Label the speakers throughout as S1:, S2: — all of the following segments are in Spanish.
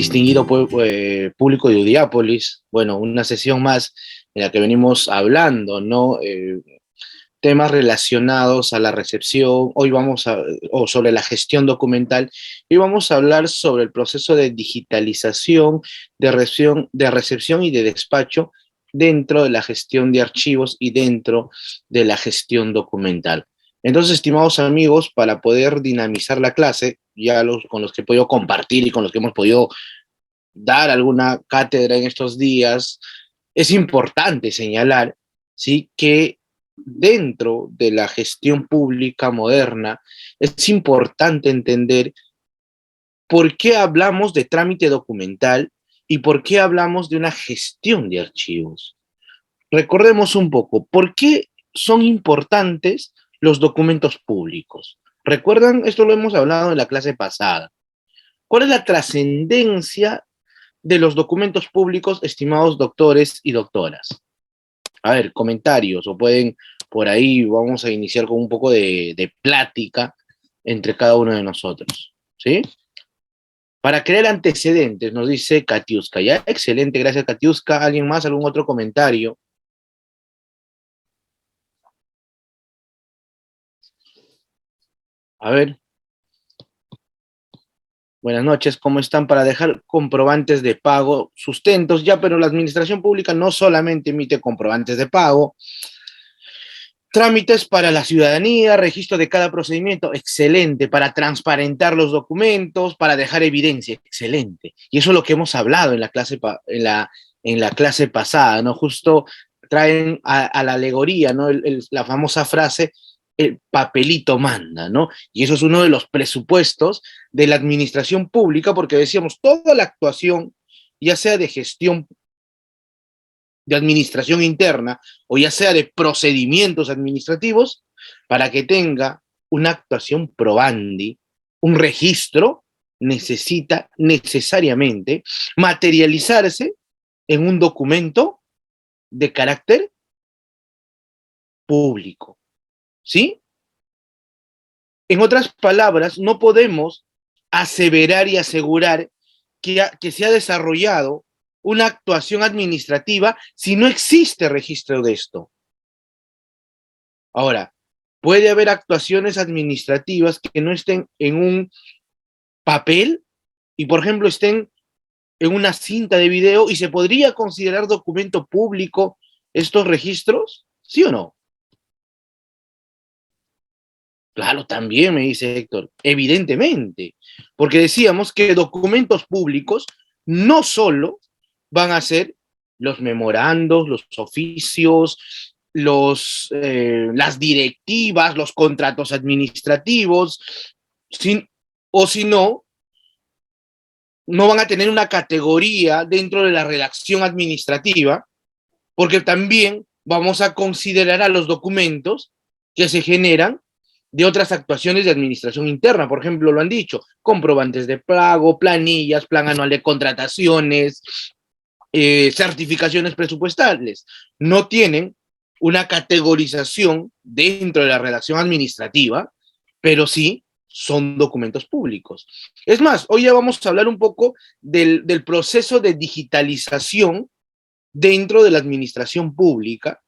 S1: distinguido público de Udiápolis. Bueno, una sesión más en la que venimos hablando, ¿no? Temas relacionados a la recepción, o sobre la gestión documental, y vamos a hablar sobre el proceso de digitalización, de recepción y de despacho dentro de la gestión de archivos y dentro de la gestión documental. Entonces, estimados amigos, para poder dinamizar la clase, con los que he podido compartir y con los que hemos podido dar alguna cátedra en estos días, es importante señalar, ¿sí?, que dentro de la gestión pública moderna es importante entender por qué hablamos de trámite documental y por qué hablamos de una gestión de archivos. Recordemos un poco, ¿por qué son importantes los documentos públicos? ¿Recuerdan? Esto lo hemos hablado en la clase pasada. ¿Cuál es la trascendencia de los documentos públicos, estimados doctores y doctoras? A ver, comentarios, o pueden, por ahí vamos a iniciar con un poco de plática entre cada uno de nosotros, ¿sí? Para crear antecedentes, nos dice Katiuska. Ya, excelente, gracias Katiuska. ¿Alguien más? ¿Algún otro comentario? A ver. Buenas noches, ¿cómo están? Para dejar comprobantes de pago, sustentos, ya, pero la administración pública no solamente emite comprobantes de pago, trámites para la ciudadanía, registro de cada procedimiento, excelente, para transparentar los documentos, para dejar evidencia, excelente. Y eso es lo que hemos hablado en la clase, en la clase pasada, ¿no? Justo traen a la alegoría, ¿no? La famosa frase, el papelito manda, ¿no? Y eso es uno de los presupuestos de la administración pública, porque decíamos, toda la actuación, ya sea de gestión, de administración interna, o ya sea de procedimientos administrativos, para que tenga una actuación probandi, un registro, necesita necesariamente materializarse en un documento de carácter público, ¿sí? En otras palabras, no podemos aseverar y asegurar que se ha desarrollado una actuación administrativa si no existe registro de esto. Ahora, puede haber actuaciones administrativas que no estén en un papel y, por ejemplo, estén en una cinta de video y se podría considerar documento público estos registros, ¿sí o no? Claro, también me dice Héctor, evidentemente, porque decíamos que documentos públicos no solo van a ser los memorandos, los oficios, las directivas, los contratos administrativos, o si no, no van a tener una categoría dentro de la redacción administrativa, porque también vamos a considerar a los documentos que se generan de otras actuaciones de administración interna. Por ejemplo, lo han dicho, comprobantes de pago, planillas, plan anual de contrataciones, certificaciones presupuestales. No tienen una categorización dentro de la redacción administrativa, pero sí son documentos públicos. Es más, hoy ya vamos a hablar un poco del proceso de digitalización dentro de la administración pública,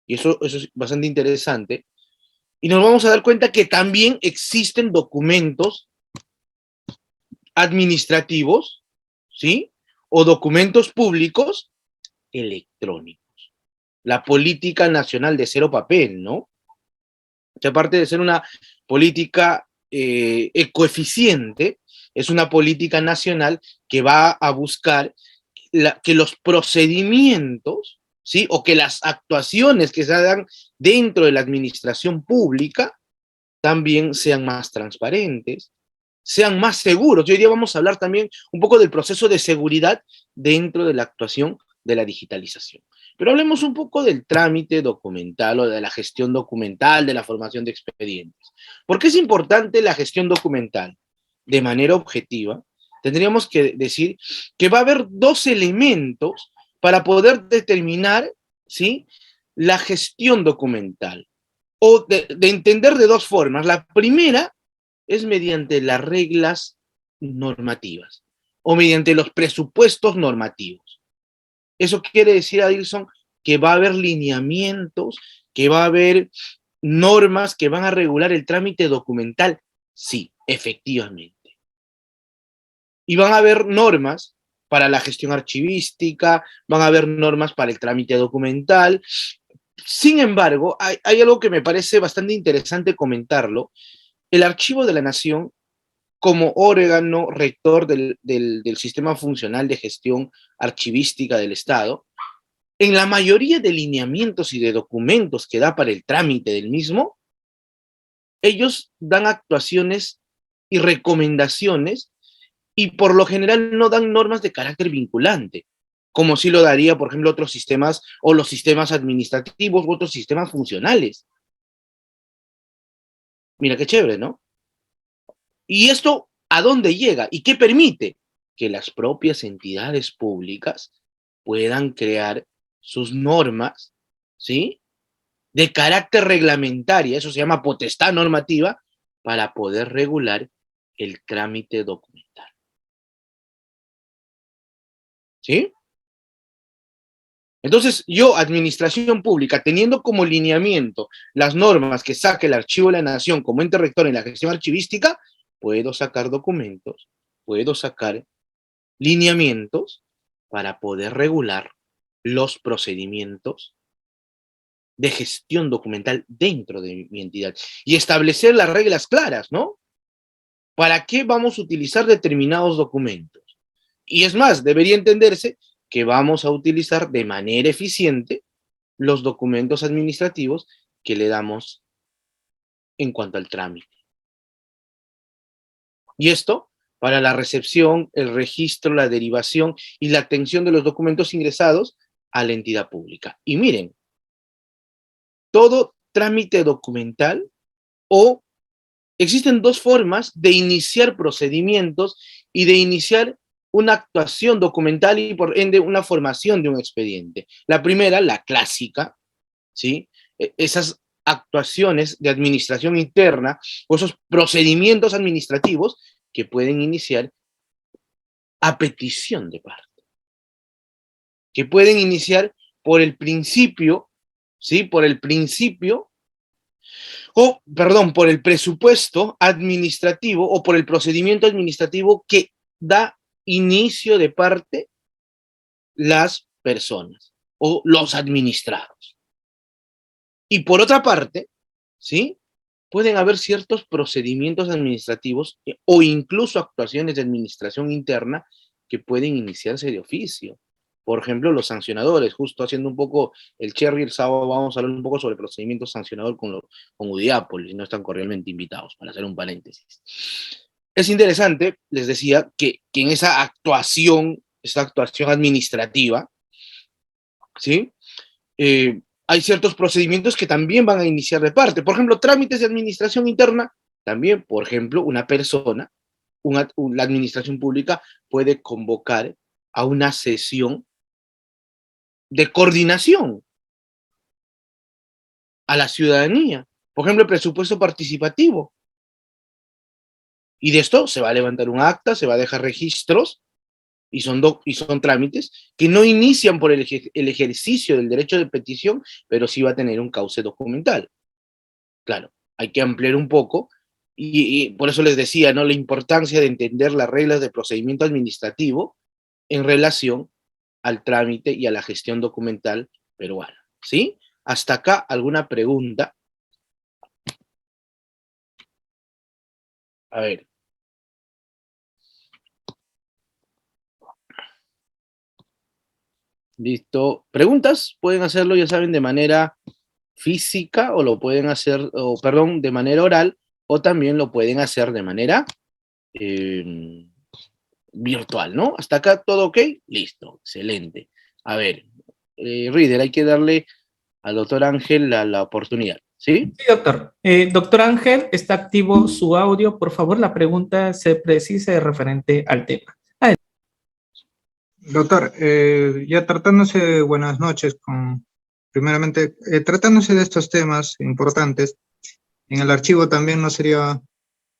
S1: y eso es bastante interesante, y nos vamos a dar cuenta que también existen documentos administrativos, ¿sí? O documentos públicos electrónicos. La política nacional de cero papel, ¿no? Que aparte de ser una política ecoeficiente, es una política nacional que va a buscar que los procedimientos, ¿sí?, o que las actuaciones que se hagan dentro de la administración pública también sean más transparentes, sean más seguros. Hoy día vamos a hablar también un poco del proceso de seguridad dentro de la actuación de la digitalización. Pero hablemos un poco del trámite documental o de la gestión documental, de la formación de expedientes. ¿Por qué es importante la gestión documental? De manera objetiva, tendríamos que decir que va a haber dos elementos para poder determinar, ¿sí?, la gestión documental, o de entender de dos formas. La primera es mediante las reglas normativas. o mediante los presupuestos normativos. Eso quiere decir, Adilson, que va a haber lineamientos, que va a haber normas que van a regular el trámite documental. Sí, efectivamente. Y van a haber normas para la gestión archivística, van a haber normas para el trámite documental. Sin embargo, hay algo que me parece bastante interesante comentarlo. El Archivo de la Nación, como órgano rector del sistema funcional de gestión archivística del Estado, en la mayoría de lineamientos y de documentos que da para el trámite del mismo, ellos dan actuaciones y recomendaciones y por lo general no dan normas de carácter vinculante, como sí lo daría, por ejemplo, otros sistemas o los sistemas administrativos u otros sistemas funcionales. Mira qué chévere, ¿no? ¿Y esto a dónde llega? ¿Y qué permite? Que las propias entidades públicas puedan crear sus normas, ¿sí? De carácter reglamentaria, eso se llama potestad normativa, para poder regular el trámite documental. ¿Sí? Entonces, yo, administración pública, teniendo como lineamiento las normas que saque el Archivo de la Nación como ente rector en la gestión archivística, puedo sacar documentos, puedo sacar lineamientos para poder regular los procedimientos de gestión documental dentro de mi entidad y establecer las reglas claras, ¿no? ¿Para qué vamos a utilizar determinados documentos? Y es más, debería entenderse que vamos a utilizar de manera eficiente los documentos administrativos que le damos en cuanto al trámite. Y esto para la recepción, el registro, la derivación y la atención de los documentos ingresados a la entidad pública. Y miren, todo trámite documental o existen dos formas de iniciar procedimientos y de iniciar una actuación documental y por ende una formación de un expediente. La primera, la clásica, ¿sí? Esas actuaciones de administración interna o esos procedimientos administrativos que pueden iniciar a petición de parte, que pueden iniciar por el principio, ¿sí? Por el principio por el presupuesto administrativo o por el procedimiento administrativo que da inicio de parte las personas o los administrados. Y por otra parte, ¿sí? Pueden haber ciertos procedimientos administrativos o incluso actuaciones de administración interna que pueden iniciarse de oficio. Por ejemplo, los sancionadores, justo haciendo un poco el cherry, el sábado vamos a hablar un poco sobre el procedimiento sancionador con Udiápolis, no están cordialmente invitados, para hacer un paréntesis. Es interesante, les decía, que en esa esta actuación administrativa, ¿sí? Hay ciertos procedimientos que también van a iniciar de parte. Por ejemplo, trámites de administración interna, también, por ejemplo, una persona, la administración pública puede convocar a una sesión de coordinación a la ciudadanía. Por ejemplo, el presupuesto participativo. Y de esto se va a levantar un acta, se va a dejar registros y son trámites que no inician por el ejercicio del derecho de petición, pero sí va a tener un cauce documental. Claro, hay que ampliar un poco y por eso les decía, ¿no? La importancia de entender las reglas de procedimiento administrativo en relación al trámite y a la gestión documental peruana, ¿sí? Hasta acá, ¿alguna pregunta? A ver. Listo. ¿Preguntas? Pueden hacerlo, ya saben, de manera física o lo pueden hacer, o perdón, de manera oral o también lo pueden hacer de manera virtual, ¿no? Hasta acá todo ok, listo, excelente. A ver, Reader, hay que darle al doctor Ángel la oportunidad, ¿sí?
S2: Sí, doctor. Doctor Ángel, está activo su audio. Por favor, la pregunta se precise referente al tema.
S3: Doctor, ya tratándose, buenas noches, primeramente, tratándose de estos temas importantes, en el archivo también no sería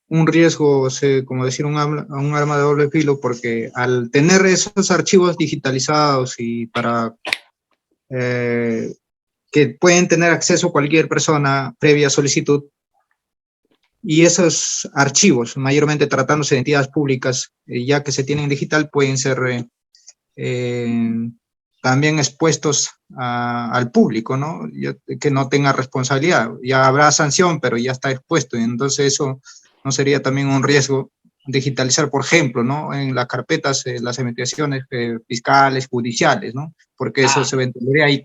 S3: un riesgo, como decir, un arma de doble filo, porque al tener esos archivos digitalizados y para que pueden tener acceso cualquier persona previa solicitud, y esos archivos, mayormente tratándose de entidades públicas, ya que se tienen digital, pueden ser eh, también expuestos al público, ¿no? Que no tenga responsabilidad. Ya habrá sanción, pero ya está expuesto. Y entonces eso no sería también un riesgo digitalizar, por ejemplo, ¿no? En las carpetas, las investigaciones fiscales, judiciales, ¿no? Porque eso se ventilaría y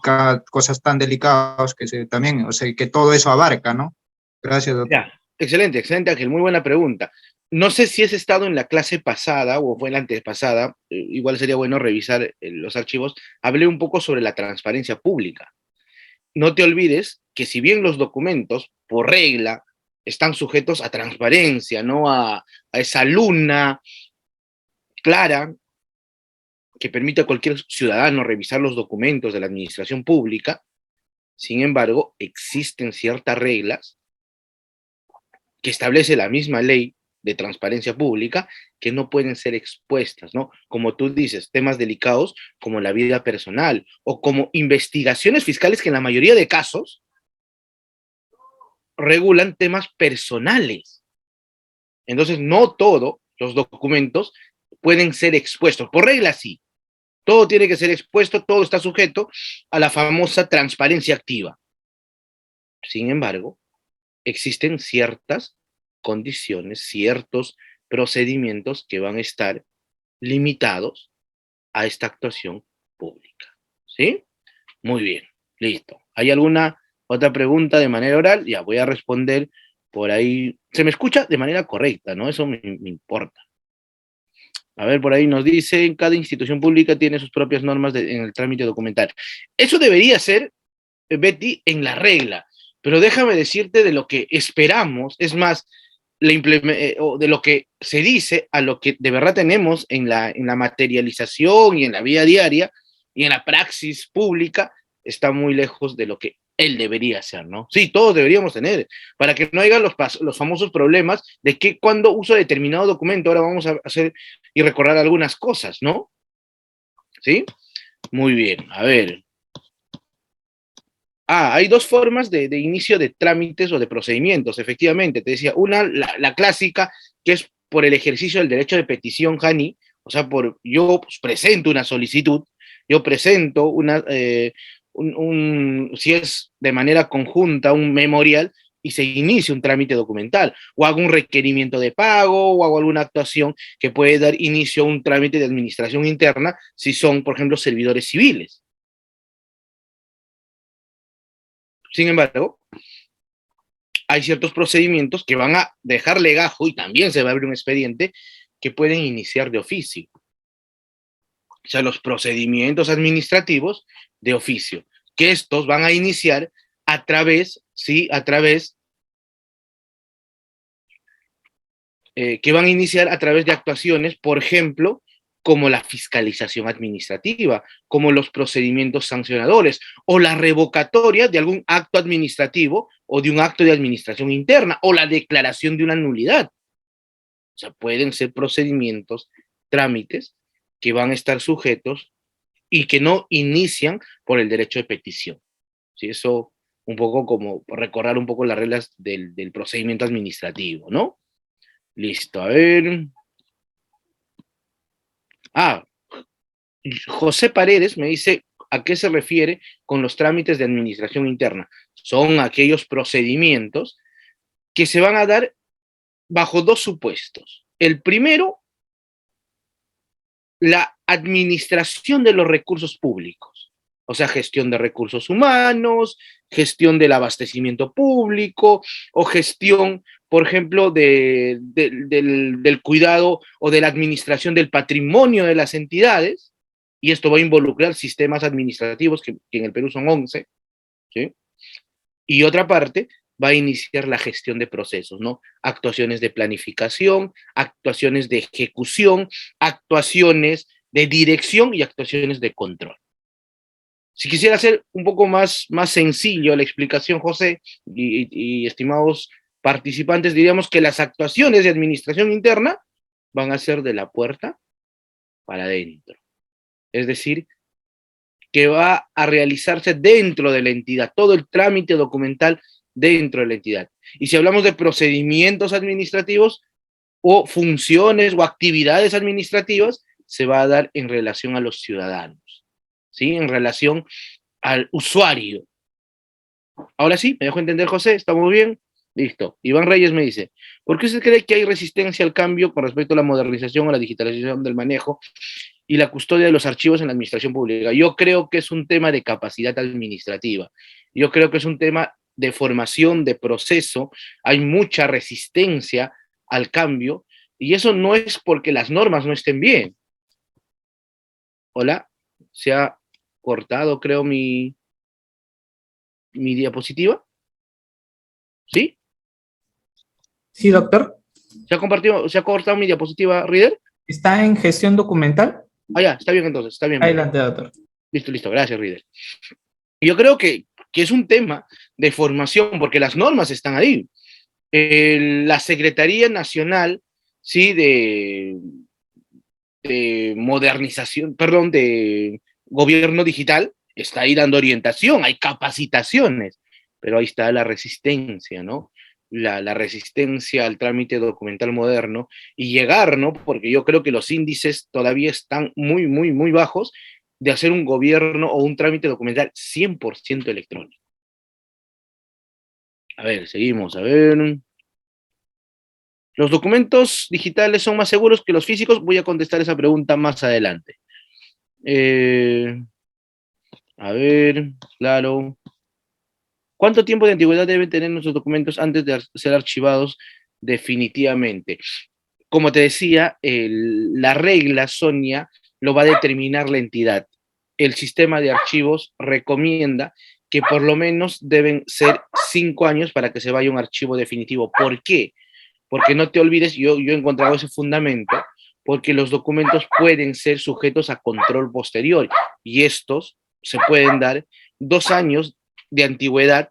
S3: cosas tan delicadas que también, o sea, que todo eso abarca, ¿no? Gracias, doctor.
S1: Ya, excelente, excelente, Ángel, muy buena pregunta. No sé si has estado en la clase pasada o fue la antepasada, igual sería bueno revisar los archivos. Hablé un poco sobre la transparencia pública. No te olvides que si bien los documentos, por regla, están sujetos a transparencia, ¿no? A esa luna clara que permite a cualquier ciudadano revisar los documentos de la administración pública, sin embargo, existen ciertas reglas que establece la misma ley de transparencia pública que no pueden ser expuestas, ¿no? Como tú dices, temas delicados como la vida personal o como investigaciones fiscales que en la mayoría de casos regulan temas personales. Entonces, no todos los documentos pueden ser expuestos. Por regla, sí. Todo tiene que ser expuesto, todo está sujeto a la famosa transparencia activa. Sin embargo, existen ciertas condiciones, ciertos procedimientos que van a estar limitados a esta actuación pública. ¿Sí? Muy bien, listo. ¿Hay alguna otra pregunta de manera oral? Ya voy a responder por ahí. Se me escucha de manera correcta, ¿no? Eso me importa. A ver, por ahí nos dicen, cada institución pública tiene sus propias normas en el trámite documental. Eso debería ser, Betty, en la regla, pero déjame decirte de lo que esperamos, es más, o de lo que se dice a lo que de verdad tenemos en la materialización y en la vida diaria y en la praxis pública, está muy lejos de lo que él debería ser, ¿no? Sí, todos deberíamos tener, para que no haya los famosos problemas de que cuando uso determinado documento, ahora vamos a hacer y recordar algunas cosas, ¿no? ¿Sí? Muy bien, a ver. Hay dos formas de inicio de trámites o de procedimientos, efectivamente. Te decía, una, la clásica, que es por el ejercicio del derecho de petición, Jani, o sea, yo pues, presento una solicitud, yo presento si es de manera conjunta, un memorial, y se inicia un trámite documental, o hago un requerimiento de pago, o hago alguna actuación que puede dar inicio a un trámite de administración interna, si son, por ejemplo, servidores civiles. Sin embargo, hay ciertos procedimientos que van a dejar legajo y también se va a abrir un expediente que pueden iniciar de oficio. O sea, los procedimientos administrativos de oficio, que estos van a iniciar a través, ¿sí? Que van a iniciar a través de actuaciones, por ejemplo, como la fiscalización administrativa, como los procedimientos sancionadores o la revocatoria de algún acto administrativo o de un acto de administración interna o la declaración de una nulidad. O sea, pueden ser procedimientos, trámites que van a estar sujetos y que no inician por el derecho de petición. ¿Sí? Eso un poco como recordar un poco las reglas del procedimiento administrativo, ¿no? Listo, a ver. José Paredes me dice a qué se refiere con los trámites de administración interna. Son aquellos procedimientos que se van a dar bajo dos supuestos. El primero, la administración de los recursos públicos, o sea, gestión de recursos humanos, gestión del abastecimiento público o gestión, por ejemplo, del cuidado o de la administración del patrimonio de las entidades, y esto va a involucrar sistemas administrativos, que en el Perú son 11, ¿sí? Y otra parte va a iniciar la gestión de procesos, ¿no? Actuaciones de planificación, actuaciones de ejecución, actuaciones de dirección y actuaciones de control. Si quisiera hacer un poco más sencillo la explicación, José y estimados participantes, diríamos que las actuaciones de administración interna van a ser de la puerta para adentro. Es decir, que va a realizarse dentro de la entidad, todo el trámite documental dentro de la entidad. Y si hablamos de procedimientos administrativos o funciones o actividades administrativas, se va a dar en relación a los ciudadanos, ¿sí? En relación al usuario. Ahora sí, ¿me dejo entender, José? ¿Estamos bien? Listo. Iván Reyes me dice, ¿por qué usted cree que hay resistencia al cambio con respecto a la modernización o la digitalización del manejo y la custodia de los archivos en la administración pública? Yo creo que es un tema de capacidad administrativa. Yo creo que es un tema de formación, de proceso. Hay mucha resistencia al cambio y eso no es porque las normas no estén bien. Hola, se ha cortado, creo, mi diapositiva. ¿Sí?
S2: Sí, doctor.
S1: Se ha cortado mi diapositiva, Reader?
S2: ¿Está en gestión documental?
S1: Ah, ya, está bien entonces, está bien.
S2: Adelante, doctor.
S1: Listo, gracias, Reader. Yo creo que es un tema de formación, porque las normas están ahí. La Secretaría Nacional, sí, de modernización, perdón, de gobierno digital, está ahí dando orientación, hay capacitaciones, pero ahí está la resistencia, ¿no? La resistencia al trámite documental moderno y llegar, ¿no? Porque yo creo que los índices todavía están muy, muy, muy bajos de hacer un gobierno o un trámite documental 100% electrónico. A ver, seguimos, a ver. ¿Los documentos digitales son más seguros que los físicos? Voy a contestar esa pregunta más adelante. A ver, claro. ¿Cuánto tiempo de antigüedad deben tener nuestros documentos antes de ser archivados definitivamente? Como te decía, la regla, Sonia, lo va a determinar la entidad. El sistema de archivos recomienda que por lo menos deben ser 5 años para que se vaya un archivo definitivo. ¿Por qué? Porque no te olvides, yo he encontrado ese fundamento, porque los documentos pueden ser sujetos a control posterior y estos se pueden dar 2 años de antigüedad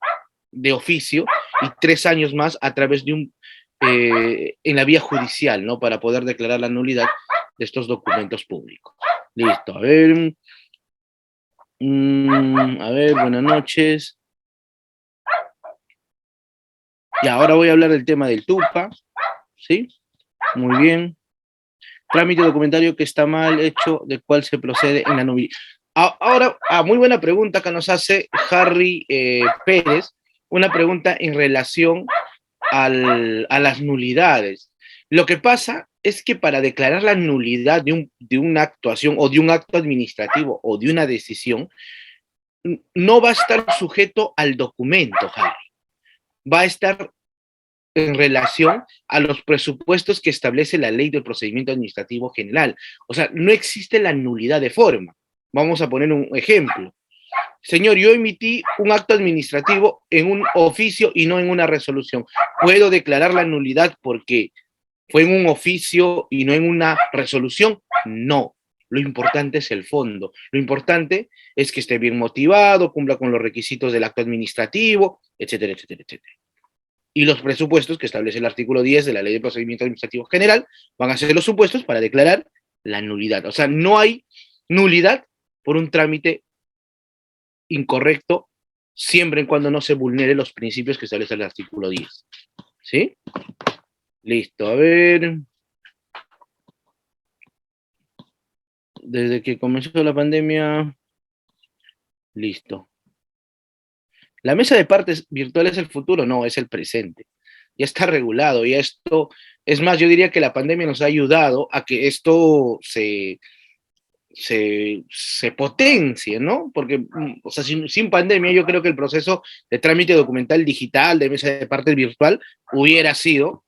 S1: de oficio y 3 años más a través de en la vía judicial, ¿no? Para poder declarar la nulidad de estos documentos públicos. Listo, a ver. A ver, buenas noches. Y ahora voy a hablar del tema del TUPA, ¿sí? Muy bien. Trámite documentario que está mal hecho, de cuál se procede en la nulidad. Ahora, muy buena pregunta que nos hace Harry Pérez, una pregunta en relación a las nulidades. Lo que pasa es que para declarar la nulidad de una actuación o de un acto administrativo o de una decisión, no va a estar sujeto al documento, Harry. Va a estar en relación a los presupuestos que establece la Ley del Procedimiento Administrativo General. O sea, no existe la nulidad de forma. Vamos a poner un ejemplo. Señor, yo emití un acto administrativo en un oficio y no en una resolución. ¿Puedo declarar la nulidad porque fue en un oficio y no en una resolución? No. Lo importante es el fondo. Lo importante es que esté bien motivado, cumpla con los requisitos del acto administrativo, etcétera, etcétera, etcétera. Y los presupuestos que establece el artículo 10 de la Ley de Procedimiento Administrativo General van a ser los supuestos para declarar la nulidad. O sea, no hay nulidad por un trámite incorrecto siempre en cuando no se vulnere los principios que establece el artículo 10. ¿Sí? Listo, a ver. Desde que comenzó la pandemia, listo. ¿La mesa de partes virtual es el futuro? No, es el presente. Ya está regulado y esto, es más, yo diría que la pandemia nos ha ayudado a que esto se potencie, ¿no? Porque, o sea, sin pandemia yo creo que el proceso de trámite documental digital, de mesa de partes virtual, hubiera sido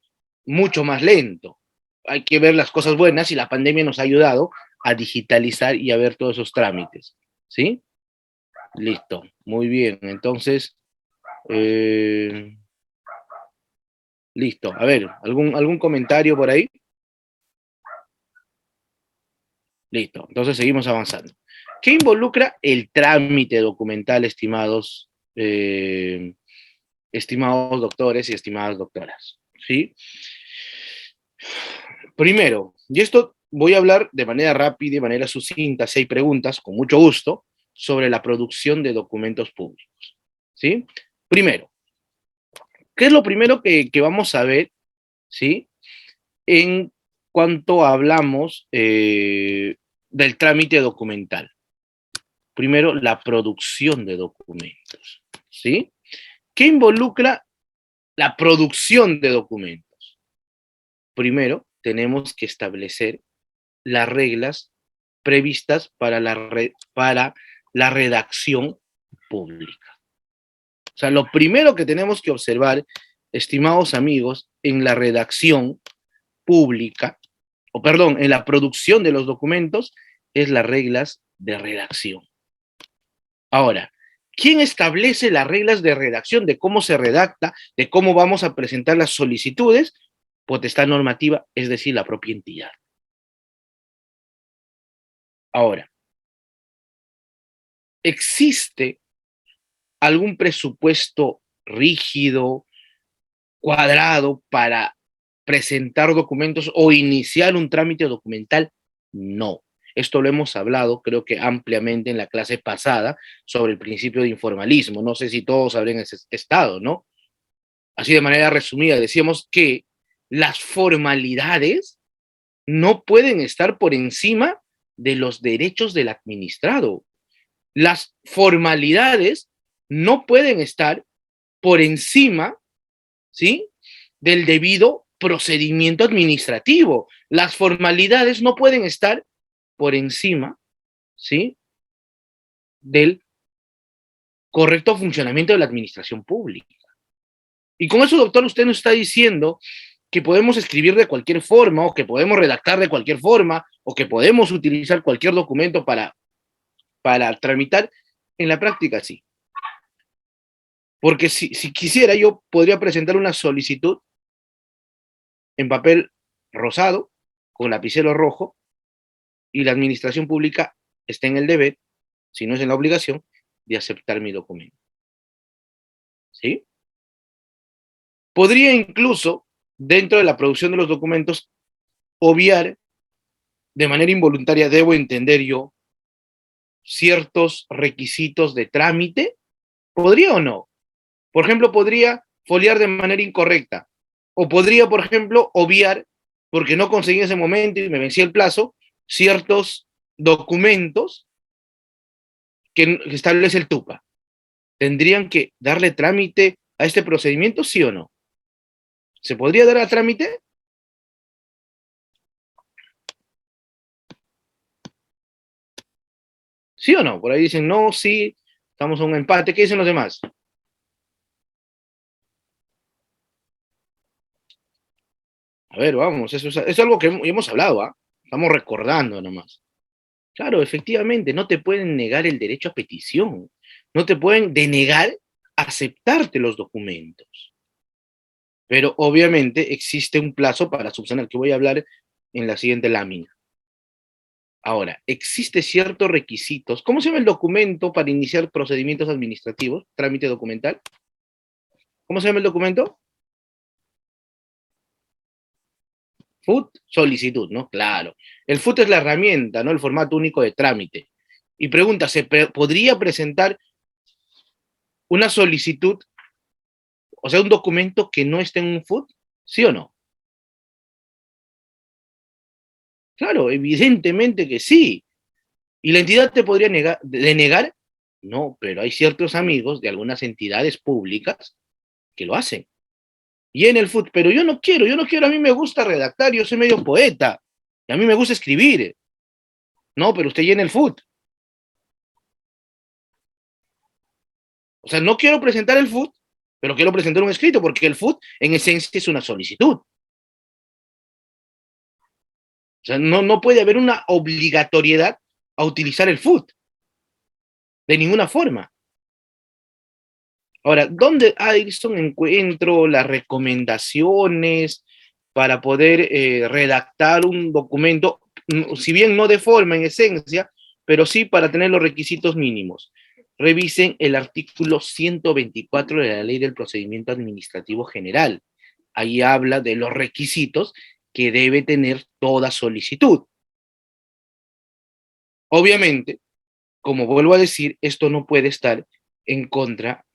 S1: mucho más lento. Hay que ver las cosas buenas y la pandemia nos ha ayudado a digitalizar y a ver todos esos trámites, ¿sí? Listo, muy bien. Entonces, listo. A ver, ¿algún comentario por ahí? Listo, entonces seguimos avanzando. ¿Qué involucra el trámite documental, estimados estimados doctores y estimadas doctoras, ¿sí? Primero, y esto voy a hablar de manera rápida y de manera sucinta, 6 preguntas, con mucho gusto, sobre la producción de documentos públicos, ¿sí? Primero, ¿qué es lo primero que vamos a ver, ¿sí? En cuanto hablamos del trámite documental. Primero, la producción de documentos, ¿sí? ¿Qué involucra la producción de documentos? Primero, tenemos que establecer las reglas previstas para para la redacción pública. O sea, lo primero que tenemos que observar, estimados amigos, en la redacción pública, o perdón, en la producción de los documentos, es las reglas de redacción. Ahora, ¿quién establece las reglas de redacción, de cómo se redacta, de cómo vamos a presentar las solicitudes? Potestad normativa, es decir, la propia entidad. Ahora, ¿existe algún presupuesto rígido, cuadrado para presentar documentos o iniciar un trámite documental? No. Esto lo hemos hablado, creo que ampliamente en la clase pasada, sobre el principio de informalismo. No sé si todos habrían estado, ¿no? Así de manera resumida, decíamos que las formalidades no pueden estar por encima de los derechos del administrado. Las formalidades no pueden estar por encima, ¿sí?, del debido procedimiento administrativo. Las formalidades no pueden estar por encima, ¿sí?, del correcto funcionamiento de la administración pública. Y con eso, doctor, usted nos está diciendo que podemos escribir de cualquier forma, o que podemos redactar de cualquier forma, o que podemos utilizar cualquier documento para tramitar. En la práctica, sí. Porque si quisiera, yo podría presentar una solicitud en papel rosado, con lapicero rojo, y la administración pública está en el deber, si no es en la obligación, de aceptar mi documento. ¿Sí? Podría incluso, dentro de la producción de los documentos, obviar de manera involuntaria, debo entender yo, ciertos requisitos de trámite. ¿Podría o no? Por ejemplo, podría foliar de manera incorrecta, o podría, por ejemplo, obviar, porque no conseguí en ese momento y me vencí el plazo, ciertos documentos que establece el TUPA. ¿Tendrían que darle trámite a este procedimiento, sí o no? ¿Se podría dar a trámite? ¿Sí o no? Por ahí dicen no, sí, estamos a un empate. ¿Qué dicen los demás? A ver, vamos, eso es algo que hemos hablado, ¿ah? Estamos recordando nomás. Claro, efectivamente, no te pueden negar el derecho a petición, no te pueden denegar aceptarte los documentos. Pero obviamente existe un plazo para subsanar, que voy a hablar en la siguiente lámina. Ahora, existe ciertos requisitos. ¿Cómo se llama el documento para iniciar procedimientos administrativos? Trámite documental. ¿Cómo se llama el documento? FUT, solicitud, ¿no? Claro. El FUT es la herramienta, ¿no? El formato único de trámite. Y pregunta, ¿podría presentar una solicitud, o sea, un documento que no esté en un FUT? ¿Sí o no? Claro, evidentemente que sí. ¿Y la entidad te podría denegar? No, pero hay ciertos amigos de algunas entidades públicas que lo hacen. Y en el FUT, pero yo no quiero, a mí me gusta redactar, yo soy medio poeta, y a mí me gusta escribir. No, pero usted llena el FUT. O sea, no quiero presentar el FUT, pero quiero presentar un escrito, porque el FUT en esencia es una solicitud. O sea, no puede haber una obligatoriedad a utilizar el FUT. De ninguna forma. Ahora, ¿dónde, Addison, encuentro las recomendaciones para poder redactar un documento, si bien no de forma en esencia, pero sí para tener los requisitos mínimos? revisen el artículo 124 de la Ley del Procedimiento Administrativo General. Ahí habla de los requisitos que debe tener toda solicitud. Obviamente, como vuelvo a decir, esto no puede estar en contra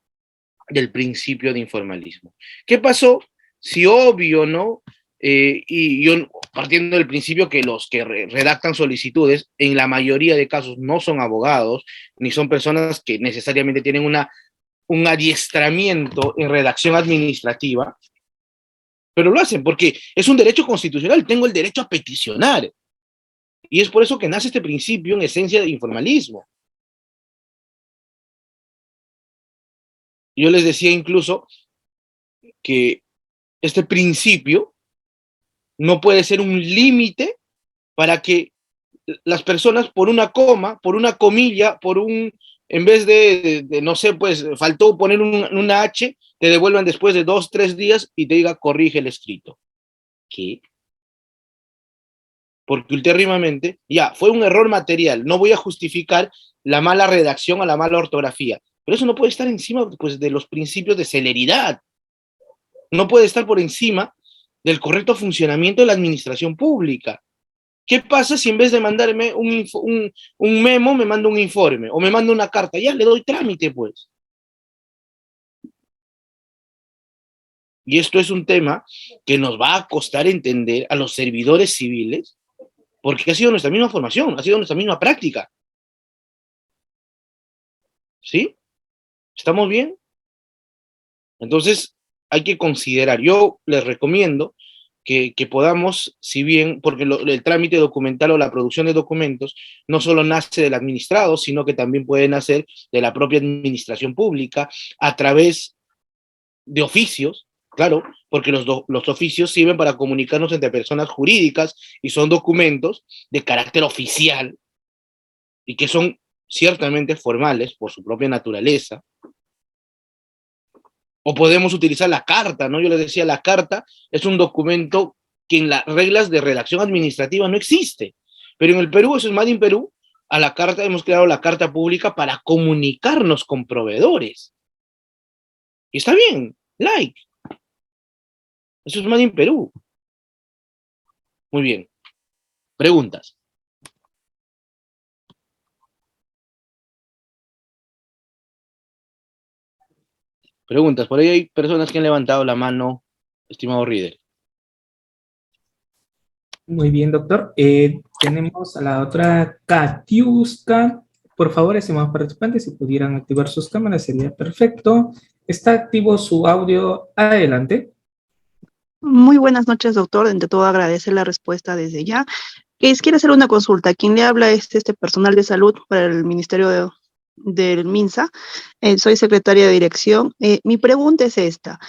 S1: del principio de informalismo. ¿Qué pasó? Si obvio, ¿no? Y yo, partiendo del principio que los que redactan solicitudes, en la mayoría de casos no son abogados, ni son personas que necesariamente tienen un adiestramiento en redacción administrativa, pero lo hacen porque es un derecho constitucional, tengo el derecho a peticionar. Y es por eso que nace este principio en esencia de informalismo. Yo les decía incluso que este principio no puede ser un límite para que las personas por una coma, por una comilla, en vez de no sé, pues faltó poner una H, te devuelvan después de 2, 3 días y te diga corrige el escrito. ¿Qué? Porque ulteriormente, ya, fue un error material, no voy a justificar la mala redacción o la mala ortografía, pero eso no puede estar encima, pues, de los principios de celeridad, no puede estar por encima del correcto funcionamiento de la administración pública. ¿Qué pasa si en vez de mandarme un memo, me manda un informe o me manda una carta? Ya, le doy trámite, pues. Y esto es un tema que nos va a costar entender a los servidores civiles, porque ha sido nuestra misma formación, ha sido nuestra misma práctica. ¿Sí? ¿Estamos bien? Entonces, hay que considerar, yo les recomiendo que podamos, si bien, porque el trámite documental o la producción de documentos no solo nace del administrado, sino que también puede nacer de la propia administración pública a través de oficios, claro, porque los oficios sirven para comunicarnos entre personas jurídicas y son documentos de carácter oficial y que son ciertamente formales por su propia naturaleza. O podemos utilizar la carta, ¿no? Yo les decía, la carta es un documento que en las reglas de redacción administrativa no existe. Pero en el Perú, eso es Made in Perú, a la carta hemos creado la carta pública para comunicarnos con proveedores. Y está bien, like. Eso es Made in Perú. Muy bien. Preguntas. Preguntas. Por ahí hay personas que han levantado la mano, estimado Rieder.
S2: Muy bien, doctor. Tenemos a la otra Katiuska. Por favor, estimados participantes, si pudieran activar sus cámaras sería perfecto. ¿Está activo su audio? Adelante.
S4: Muy buenas noches, doctor. Ante todo, agradecer la respuesta desde ya. Quiero hacer una consulta. Quien le habla es este personal de salud para el Ministerio del MINSA. Soy secretaria de dirección. Mi pregunta es esta.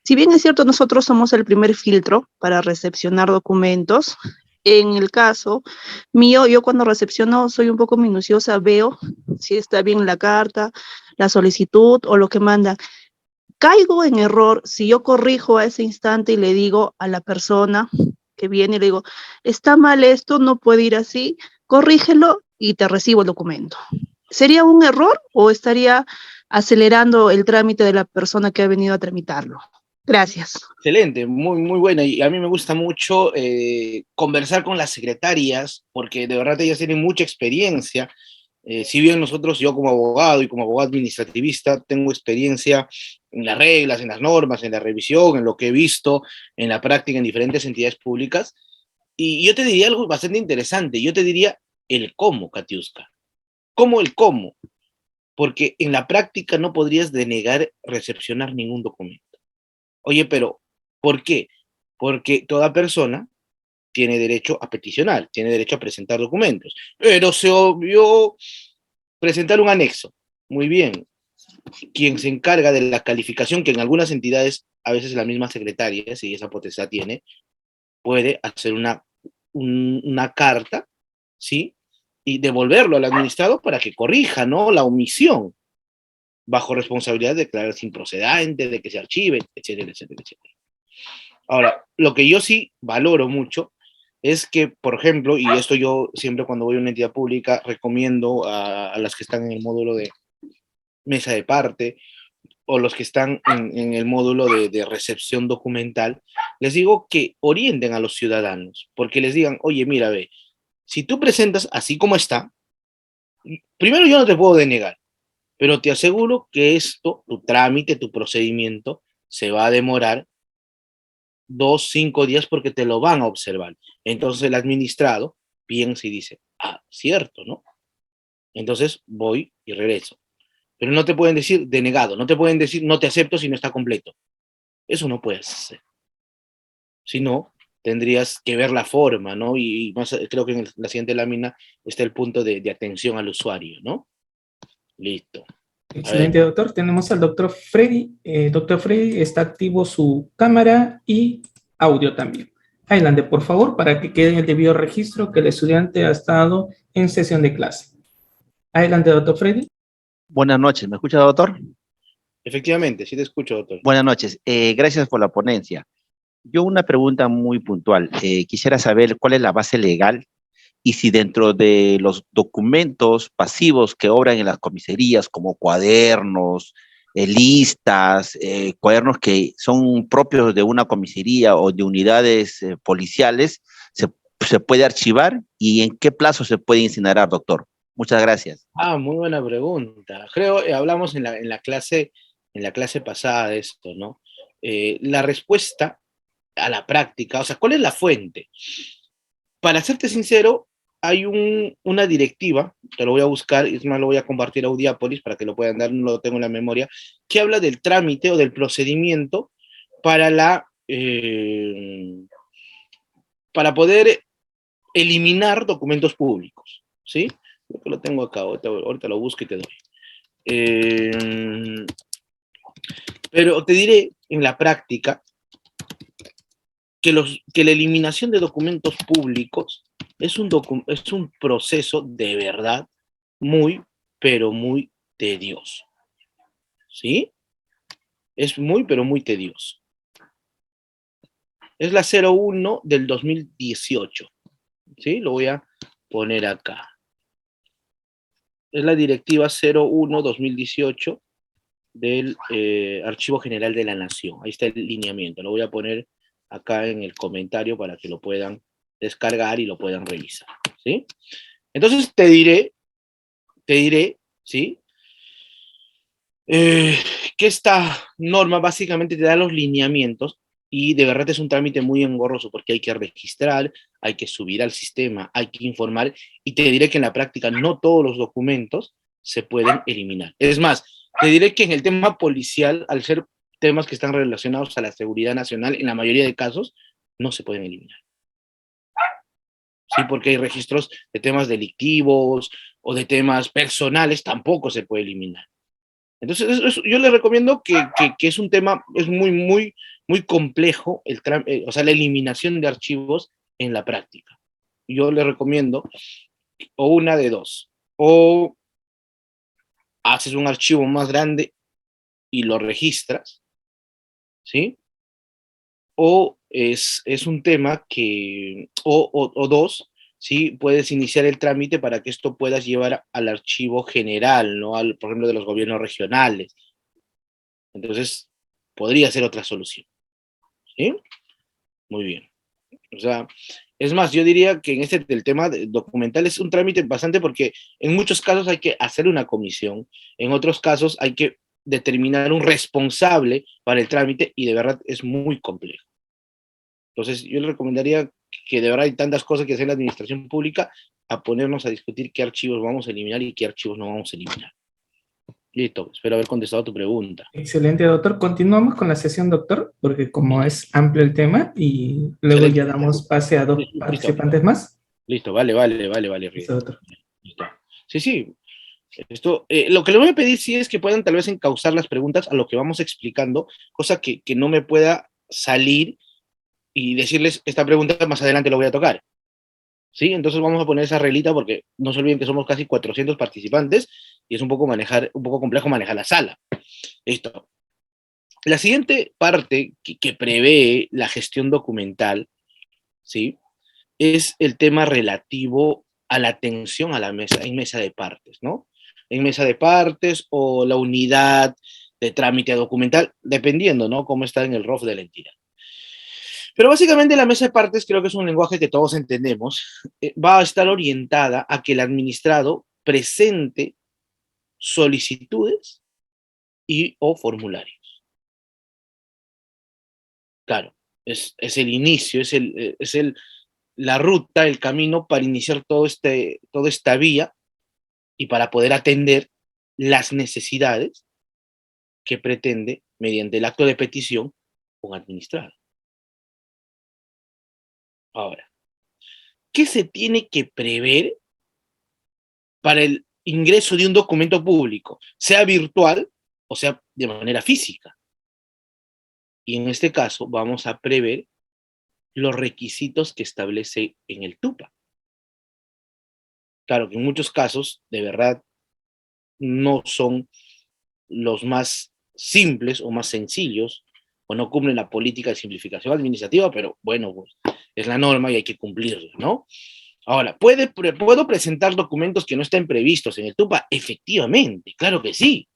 S4: Si bien es cierto, nosotros somos el primer filtro para recepcionar documentos, en el caso mío, yo cuando recepciono soy un poco minuciosa, veo si está bien la carta, la solicitud o lo que mandan. Caigo en error si yo corrijo a ese instante y le digo a la persona que viene y le digo, está mal esto, no puede ir así, corrígelo y te recibo el documento. ¿Sería un error o estaría acelerando el trámite de la persona que ha venido a tramitarlo? Gracias.
S1: Excelente, muy, muy buena. Y a mí me gusta mucho conversar con las secretarias, porque de verdad ellas tienen mucha experiencia. Si bien nosotros, yo como abogado y como abogado administrativista, tengo experiencia en las reglas, en las normas, en la revisión, en lo que he visto en la práctica en diferentes entidades públicas. Y yo te diría algo bastante interesante. Yo te diría el cómo, Katiuska. ¿Cómo el cómo? Porque en la práctica no podrías denegar recepcionar ningún documento. Oye, pero ¿por qué? Porque toda persona tiene derecho a peticionar, tiene derecho a presentar documentos, pero se obvió presentar un anexo. Muy bien. Quien se encarga de la calificación, que en algunas entidades, a veces la misma secretaria, si esa potestad tiene, puede hacer una carta, ¿sí? Y devolverlo al administrado para que corrija, ¿no? La omisión, bajo responsabilidad de declararse improcedente, de que se archive, etcétera, etcétera, etcétera. Ahora, lo que yo sí valoro mucho es que, por ejemplo, y esto yo siempre cuando voy a una entidad pública recomiendo a las que están en el módulo mesa de parte, o los que están en el módulo de recepción documental, les digo que orienten a los ciudadanos, porque les digan, oye, mira, ve, si tú presentas así como está, primero yo no te puedo denegar, pero te aseguro que esto, tu trámite, tu procedimiento, se va a demorar 2, 5 días porque te lo van a observar. Entonces el administrado piensa y dice, ah, cierto, ¿no? Entonces voy y regreso. Pero no te pueden decir denegado, no te pueden decir no te acepto si no está completo. Eso no puedes hacer. Si no, tendrías que ver la forma, ¿no? Y más, creo que en la siguiente lámina está el punto de atención al usuario, ¿no? Listo. A ver,
S2: Excelente, doctor. Tenemos al doctor Freddy. Doctor Freddy, está activo su cámara y audio también. Adelante, por favor, para que quede en el debido registro que el estudiante ha estado en sesión de clase. Adelante, doctor Freddy.
S5: Buenas noches, ¿me escucha, doctor?
S1: efectivamente, sí te escucho, doctor.
S5: Buenas noches, gracias por la ponencia. Yo una pregunta muy puntual. Quisiera saber cuál es la base legal y si dentro de los documentos pasivos que obran en las comisarías, como cuadernos, listas, cuadernos que son propios de una comisaría o de unidades policiales, se puede archivar y en qué plazo se puede incinerar, doctor. Muchas gracias.
S1: Ah, muy buena pregunta. Creo hablamos en la clase pasada de esto, ¿no? La respuesta a la práctica, o sea, ¿cuál es la fuente? Para serte sincero, hay una directiva, te lo voy a buscar, y es más, lo voy a compartir a Audiápolis para que lo puedan dar, no lo tengo en la memoria, que habla del trámite o del procedimiento para para poder eliminar documentos públicos, ¿sí? Creo que lo tengo acá, ahorita lo busco y te doy. Pero te diré en la práctica que la eliminación de documentos públicos es un proceso de verdad muy, pero muy tedioso. ¿Sí? Es muy, pero muy tedioso. Es la 01 del 2018. ¿Sí? Lo voy a poner acá. Es la directiva 01-2018 del Archivo General de la Nación. Ahí está el lineamiento. Lo voy a poner acá en el comentario para que lo puedan descargar y lo puedan revisar, ¿sí? Entonces te diré, ¿sí? Que esta norma básicamente te da los lineamientos y de verdad es un trámite muy engorroso porque hay que registrar, hay que subir al sistema, hay que informar y te diré que en la práctica no todos los documentos se pueden eliminar. Es más, te diré que en el tema policial, al ser temas que están relacionados a la seguridad nacional, en la mayoría de casos no se pueden eliminar. Sí, porque hay registros de temas delictivos o de temas personales, tampoco se puede eliminar. Entonces, yo le recomiendo que es un tema, es muy, muy, muy complejo, o sea, la eliminación de archivos en la práctica. Yo le recomiendo, o una de dos, o haces un archivo más grande y lo registras, ¿sí? O es un tema que, o dos, ¿sí? Puedes iniciar el trámite para que esto puedas llevar al archivo general, ¿no? Por ejemplo, de los gobiernos regionales. Entonces, podría ser otra solución, ¿sí? Muy bien. O sea, es más, yo diría que en el tema documental es un trámite bastante porque en muchos casos hay que hacer una comisión, en otros casos hay que determinar un responsable para el trámite y de verdad es muy complejo. Entonces, yo le recomendaría que de verdad hay tantas cosas que hacer en la administración pública a ponernos a discutir qué archivos vamos a eliminar y qué archivos no vamos a eliminar. Listo, espero haber contestado tu pregunta.
S2: Excelente, doctor. Continuamos con la sesión, doctor, porque como es amplio el tema y luego
S1: Excelente.
S2: ya damos pase a dos
S1: Listo.
S2: participantes más.
S1: Listo, vale,
S2: Listo, doctor.
S1: Listo. Sí, sí. Esto, lo que le voy a pedir sí es que puedan tal vez encauzar las preguntas a lo que vamos explicando, cosa que no me pueda salir y decirles esta pregunta más adelante lo voy a tocar. ¿Sí? Entonces vamos a poner esa reglita porque no se olviden que somos casi 400 participantes y es un poco complejo manejar la sala. Listo. La siguiente parte que prevé la gestión documental, ¿sí? Es el tema relativo a la atención a la mesa, en mesa de partes, ¿no? en mesa de partes o la unidad de trámite documental, dependiendo, ¿no? Cómo está en el ROF de la entidad. Pero básicamente la mesa de partes creo que es un lenguaje que todos entendemos, va a estar orientada a que el administrado presente solicitudes y o formularios. Claro, es el inicio, la ruta, el camino para iniciar toda esta vía y para poder atender las necesidades que pretende, mediante el acto de petición, un administrado. Ahora, ¿qué se tiene que prever para el ingreso de un documento público, sea virtual o sea de manera física? Y en este caso vamos a prever los requisitos que establece en el TUPA. Claro que en muchos casos, de verdad, no son los más simples o más sencillos, o no cumplen la política de simplificación administrativa, pero bueno, pues, es la norma y hay que cumplirla, ¿no? Ahora, ¿puedo presentar documentos que no estén previstos en el TUPA? Efectivamente, claro que sí.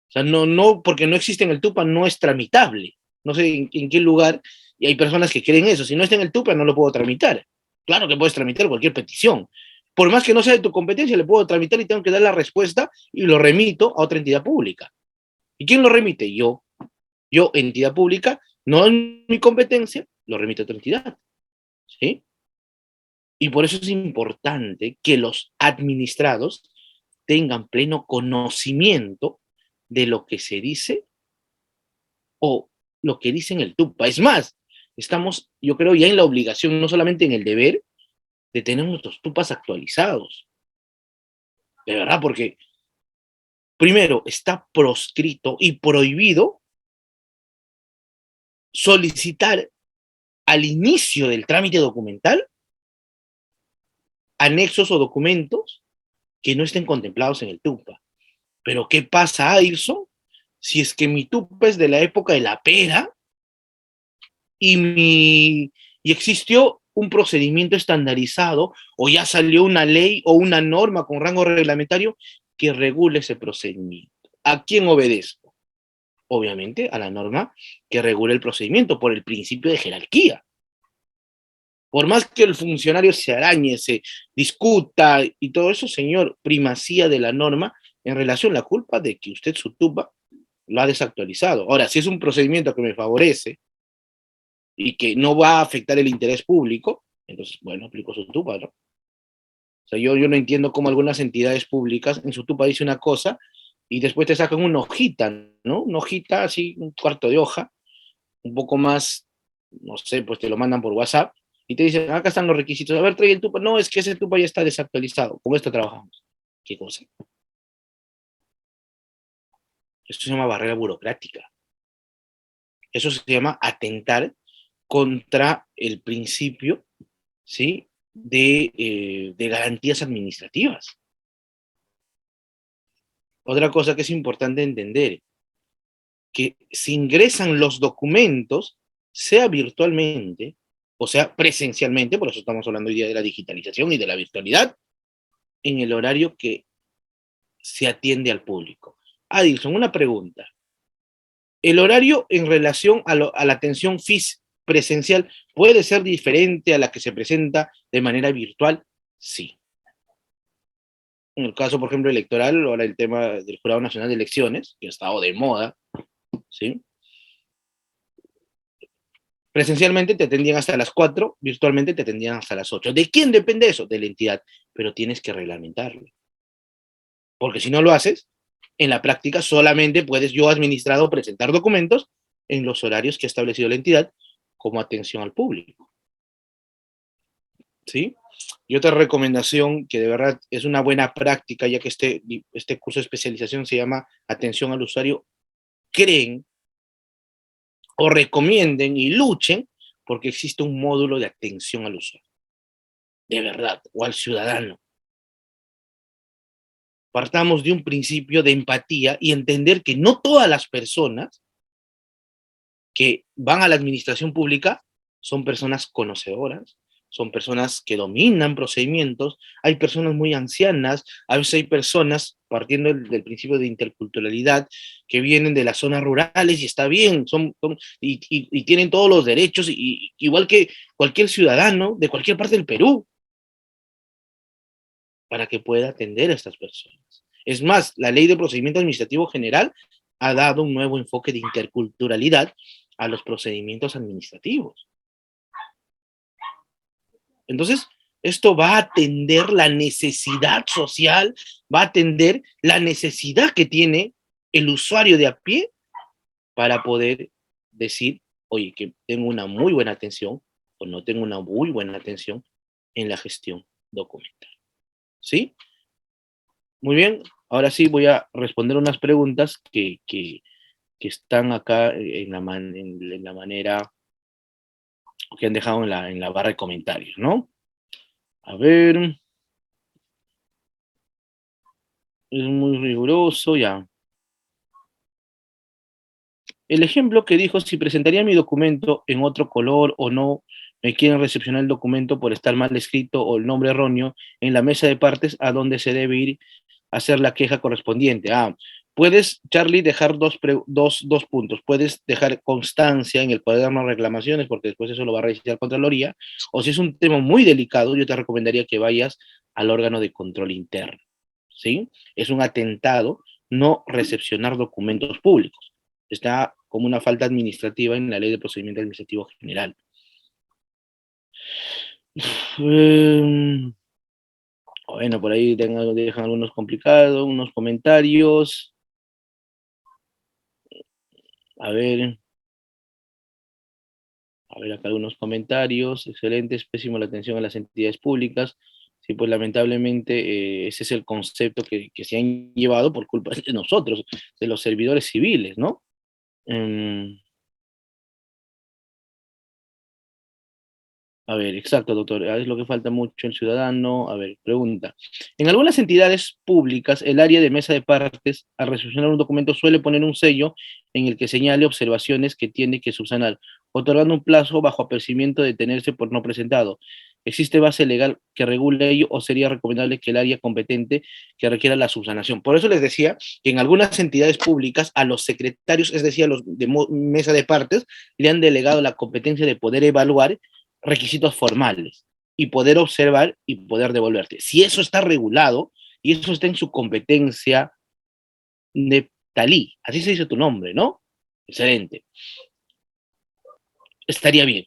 S1: O sea, no, porque no existe en el TUPA, no es tramitable. No sé en qué lugar, y hay personas que creen eso. Si no está en el TUPA, no lo puedo tramitar. Claro que puedes tramitar cualquier petición. Por más que no sea de tu competencia, le puedo tramitar y tengo que dar la respuesta y lo remito a otra entidad pública. ¿Y quién lo remite? Yo. Yo, entidad pública, no en mi competencia, lo remito a otra entidad. ¿Sí? Y por eso es importante que los administrados tengan pleno conocimiento de lo que se dice o lo que dice en el TUPA. Es más, estamos, yo creo, ya en la obligación, no solamente en el deber, de tener nuestros TUPAs actualizados. De verdad, porque primero está proscrito y prohibido solicitar al inicio del trámite documental anexos o documentos que no estén contemplados en el TUPA. Pero ¿qué pasa, Ailson? Si es que mi TUPA es de la época de la pera y existió un procedimiento estandarizado o ya salió una ley o una norma con rango reglamentario que regule ese procedimiento. ¿A quién obedezco? Obviamente a la norma que regule el procedimiento por el principio de jerarquía. Por más que el funcionario se arañe, se discuta y todo eso, señor, primacía de la norma en relación a la culpa de que usted su TUPA lo ha desactualizado. Ahora, si es un procedimiento que me favorece y que no va a afectar el interés público, entonces, bueno, aplico su TUPA, ¿no? O sea, yo no entiendo cómo algunas entidades públicas en su TUPA dice una cosa y después te sacan una hojita, ¿no? Una hojita así, un cuarto de hoja, un poco más, no sé, pues te lo mandan por WhatsApp y te dicen, acá están los requisitos, a ver, trae el TUPA. No, es que ese TUPA ya está desactualizado, con esto trabajamos. ¿Qué cosa? Esto se llama barrera burocrática. Eso se llama atentar contra el principio, ¿sí?, de garantías administrativas. Otra cosa que es importante entender, que si ingresan los documentos, sea virtualmente, o sea presencialmente, por eso estamos hablando hoy día de la digitalización y de la virtualidad, en el horario que se atiende al público. Adilson, una pregunta. ¿El horario en relación a la atención presencial puede ser diferente a la que se presenta de manera virtual? Sí. En el caso, por ejemplo, electoral, ahora el tema del Jurado Nacional de Elecciones, que ha estado de moda, ¿sí? Presencialmente te atendían hasta las 4, virtualmente te atendían hasta las 8. ¿De quién depende eso? De la entidad, pero tienes que reglamentarlo. Porque si no lo haces, en la práctica solamente puedes yo, administrado, presentar documentos en los horarios que ha establecido la entidad como atención al público. ¿Sí? Y otra recomendación que de verdad es una buena práctica, ya que este curso de especialización se llama Atención al Usuario, creen o recomienden y luchen porque existe un módulo de atención al usuario. De verdad, o al ciudadano. Partamos de un principio de empatía y entender que no todas las personas que van a la administración pública son personas conocedoras, son personas que dominan procedimientos, hay personas muy ancianas, a veces hay personas, partiendo del principio de interculturalidad, que vienen de las zonas rurales y está bien, y tienen todos los derechos, igual que cualquier ciudadano de cualquier parte del Perú, para que pueda atender a estas personas. Es más, la Ley de Procedimiento Administrativo General ha dado un nuevo enfoque de interculturalidad a los procedimientos administrativos. Entonces, esto va a atender la necesidad social, va a atender la necesidad que tiene el usuario de a pie para poder decir, oye, que tengo una muy buena atención o no tengo una muy buena atención en la gestión documental. ¿Sí? Muy bien, ahora sí voy a responder unas preguntas que están acá en la manera que han dejado en la barra de comentarios, ¿no? A ver, es muy riguroso, ya. El ejemplo que dijo, si presentaría mi documento en otro color o no, me quieren recepcionar el documento por estar mal escrito o el nombre erróneo, en la mesa de partes, ¿a dónde se debe ir a hacer la queja correspondiente? Puedes, Charlie, dejar dos puntos. Puedes dejar constancia en el cuaderno de reclamaciones, porque después eso lo va a revisar Contraloría, o si es un tema muy delicado, yo te recomendaría que vayas al órgano de control interno, ¿sí? Es un atentado no recepcionar documentos públicos. Está como una falta administrativa en la Ley de Procedimiento Administrativo General. Bueno, por ahí dejan algunos complicados, unos comentarios. A ver acá algunos comentarios. Excelente, es pésimo la atención a las entidades públicas. Sí, pues lamentablemente ese es el concepto que se han llevado por culpa de nosotros, de los servidores civiles, ¿no? A ver, exacto, doctor. Es lo que falta mucho el ciudadano. A ver, pregunta. En algunas entidades públicas, el área de mesa de partes, al recepcionar un documento, suele poner un sello en el que señale observaciones que tiene que subsanar, otorgando un plazo bajo apercibimiento de tenerse por no presentado. ¿Existe base legal que regule ello o sería recomendable que el área competente que requiera la subsanación? Por eso les decía que en algunas entidades públicas a los secretarios, es decir, a los de mesa de partes, le han delegado la competencia de poder evaluar requisitos formales y poder observar y poder devolverte. Si eso está regulado y eso está en su competencia, Neptalí, así se dice tu nombre, ¿no? Excelente. Estaría bien.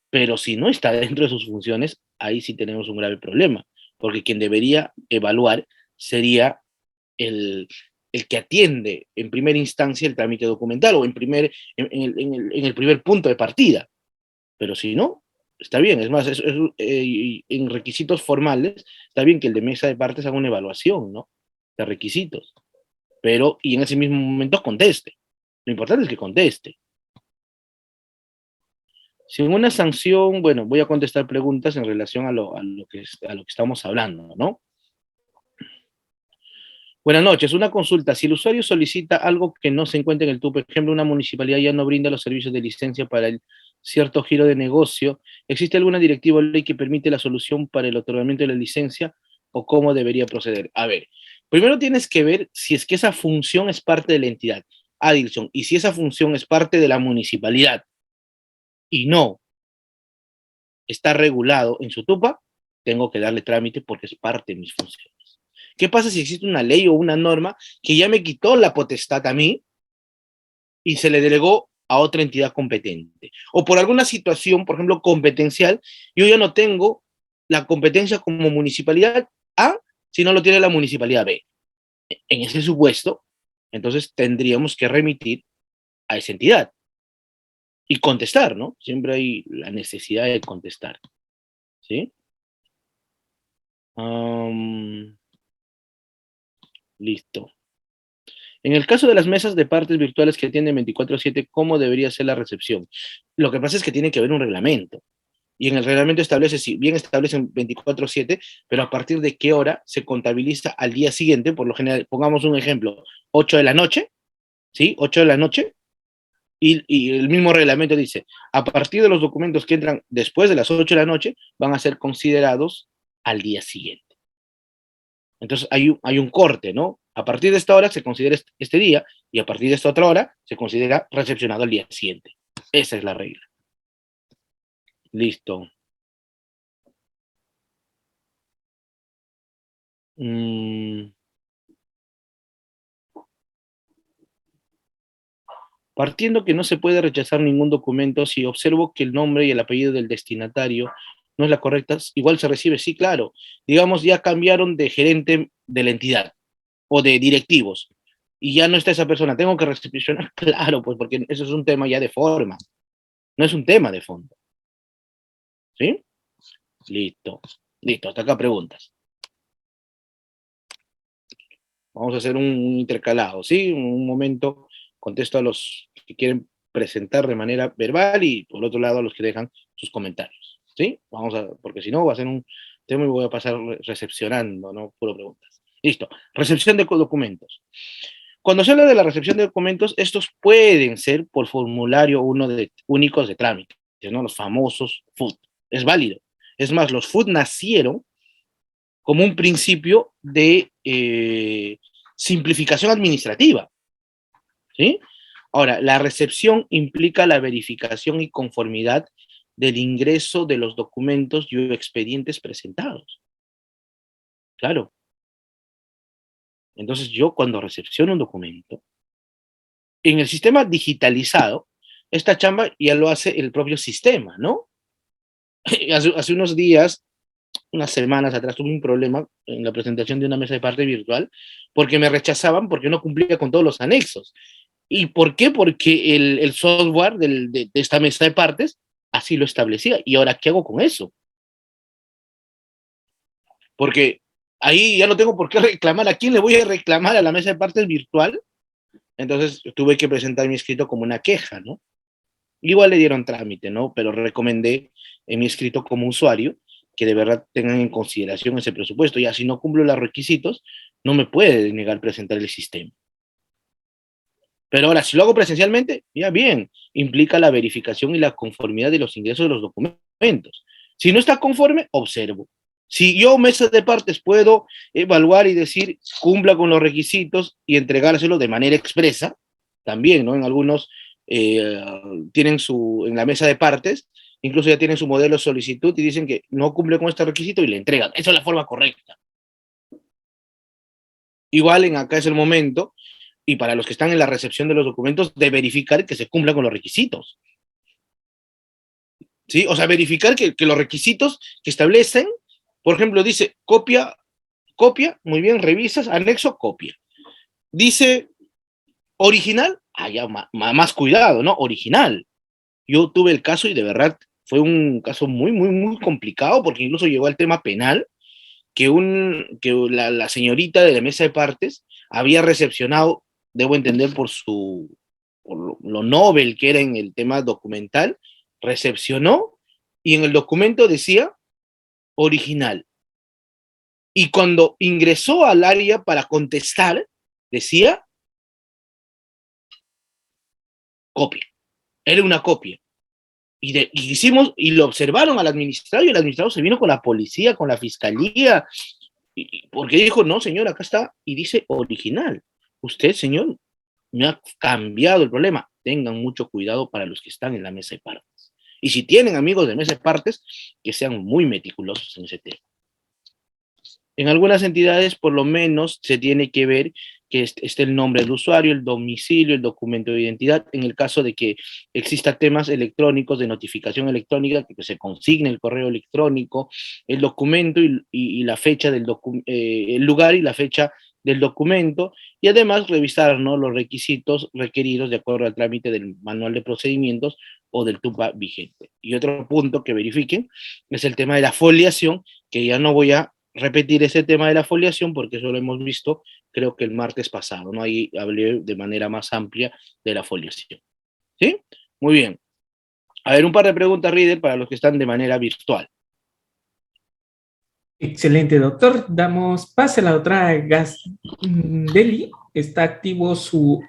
S1: Pero si no está dentro de sus funciones, ahí sí tenemos un grave problema, porque quien debería evaluar sería el que atiende en primera instancia el trámite documental o en el primer punto de partida. Pero si no, está bien. Es más, en requisitos formales, está bien que el de mesa de partes haga una evaluación, ¿no? De requisitos. Pero, y en ese mismo momento conteste. Lo importante es que conteste. Sin una sanción, bueno, voy a contestar preguntas en relación a lo que estamos hablando, ¿no? Buenas noches, una consulta. Si el usuario solicita algo que no se encuentra en el TUP, por ejemplo, una municipalidad ya no brinda los servicios de licencia para el cierto giro de negocio, ¿existe alguna directiva o ley que permite la solución para el otorgamiento de la licencia o cómo debería proceder? A ver, primero tienes que ver si es que esa función es parte de la entidad, Adilson, y si esa función es parte de la municipalidad y no está regulado en su TUPA, tengo que darle trámite porque es parte de mis funciones. ¿Qué pasa si existe una ley o una norma que ya me quitó la potestad a mí y se le delegó a otra entidad competente? O por alguna situación, por ejemplo, competencial, yo ya no tengo la competencia como municipalidad A, si no lo tiene la municipalidad B. En ese supuesto, entonces tendríamos que remitir a esa entidad y contestar, ¿no? Siempre hay la necesidad de contestar, ¿sí? Listo. En el caso de las mesas de partes virtuales que atienden 24/7, ¿cómo debería ser la recepción? Lo que pasa es que tiene que haber un reglamento. Y en el reglamento establece, si bien establecen 24/7, pero a partir de qué hora se contabiliza al día siguiente, por lo general, pongamos un ejemplo, 8 de la noche, ¿sí? 8 de la noche, Y el mismo reglamento dice, a partir de los documentos que entran después de las 8 de la noche, van a ser considerados al día siguiente. Entonces hay un corte, ¿no? A partir de esta hora se considera este día y a partir de esta otra hora se considera recepcionado al día siguiente. Esa es la regla. Listo. Partiendo que no se puede rechazar ningún documento, si observo que el nombre y el apellido del destinatario no es la correcta, igual se recibe, sí, claro. Digamos, ya cambiaron de gerente de la entidad o de directivos y ya no está esa persona, tengo que recepcionar, claro, pues porque eso es un tema ya de forma, no es un tema de fondo. ¿Sí? Listo, listo, hasta acá preguntas. Vamos a hacer un intercalado, ¿sí? Un momento, contesto a los que quieren presentar de manera verbal y por otro lado a los que dejan sus comentarios, ¿sí? Vamos a, porque si no va a ser un tema y voy a pasar recepcionando, ¿no? Puro preguntas. Listo, recepción de documentos. Cuando se habla de la recepción de documentos, estos pueden ser por formulario únicos de trámite, ¿no? Los famosos FUD. Es válido. Es más, los FUD nacieron como un principio de simplificación administrativa, ¿sí? Ahora, la recepción implica la verificación y conformidad del ingreso de los documentos y expedientes presentados. Claro. Entonces, yo cuando recepciono un documento, en el sistema digitalizado, esta chamba ya lo hace el propio sistema, ¿no? Hace unos días, unas semanas atrás, tuve un problema en la presentación de una mesa de parte virtual porque me rechazaban porque no cumplía con todos los anexos. ¿Y por qué? Porque el software de esta mesa de partes así lo establecía. ¿Y ahora qué hago con eso? Porque ahí ya no tengo por qué reclamar. ¿A quién le voy a reclamar a la mesa de partes virtual? Entonces tuve que presentar mi escrito como una queja, ¿no? Igual le dieron trámite, ¿no? Pero recomendé en mi escrito como usuario que de verdad tengan en consideración ese presupuesto. Ya si no cumplo los requisitos, no me puede negar presentar el sistema. Pero ahora, si lo hago presencialmente, ya bien, implica la verificación y la conformidad de los ingresos de los documentos. Si no está conforme, observo. Si yo, mesa de partes, puedo evaluar y decir cumpla con los requisitos y entregárselo de manera expresa, también, ¿no? En algunos tienen en la mesa de partes, incluso ya tienen su modelo de solicitud y dicen que no cumple con este requisito y le entregan. Esa es la forma correcta. Igual en acá es el momento, y para los que están en la recepción de los documentos, de verificar que se cumplan con los requisitos. ¿Sí? O sea, verificar que los requisitos que establecen, por ejemplo, dice copia, muy bien, revisas, anexo, copia. Dice original, ya más cuidado, ¿no? Original. Yo tuve el caso y de verdad fue un caso muy, muy, muy complicado porque incluso llegó al tema penal que la señorita de la mesa de partes había recepcionado, debo entender por lo novel que era en el tema documental, recepcionó y en el documento decía original. Y cuando ingresó al área para contestar, decía copia. Era una copia. Y lo observaron al administrador y el administrador se vino con la policía, con la fiscalía, porque dijo, no, señor, acá está, y dice original. Usted, señor, me ha cambiado el problema. Tengan mucho cuidado para los que están en la mesa de partes. Y si tienen amigos de mesa de partes, que sean muy meticulosos en ese tema. En algunas entidades, por lo menos, se tiene que ver que esté el nombre del usuario, el domicilio, el documento de identidad. En el caso de que exista temas electrónicos de notificación electrónica, que se consigne el correo electrónico, el documento y la fecha el lugar y la fecha del documento, y además revisar, ¿no?, los requisitos requeridos de acuerdo al trámite del manual de procedimientos o del TUPA vigente. Y otro punto que verifiquen es el tema de la foliación, que ya no voy a repetir ese tema de la foliación porque eso lo hemos visto, creo que el martes pasado, ¿no? Ahí hablé de manera más amplia de la foliación. ¿Sí? Muy bien. A ver, un par de preguntas, Reader, para los que están de manera virtual.
S2: Excelente, doctor. Damos pase a la doctora Deli. Está activo su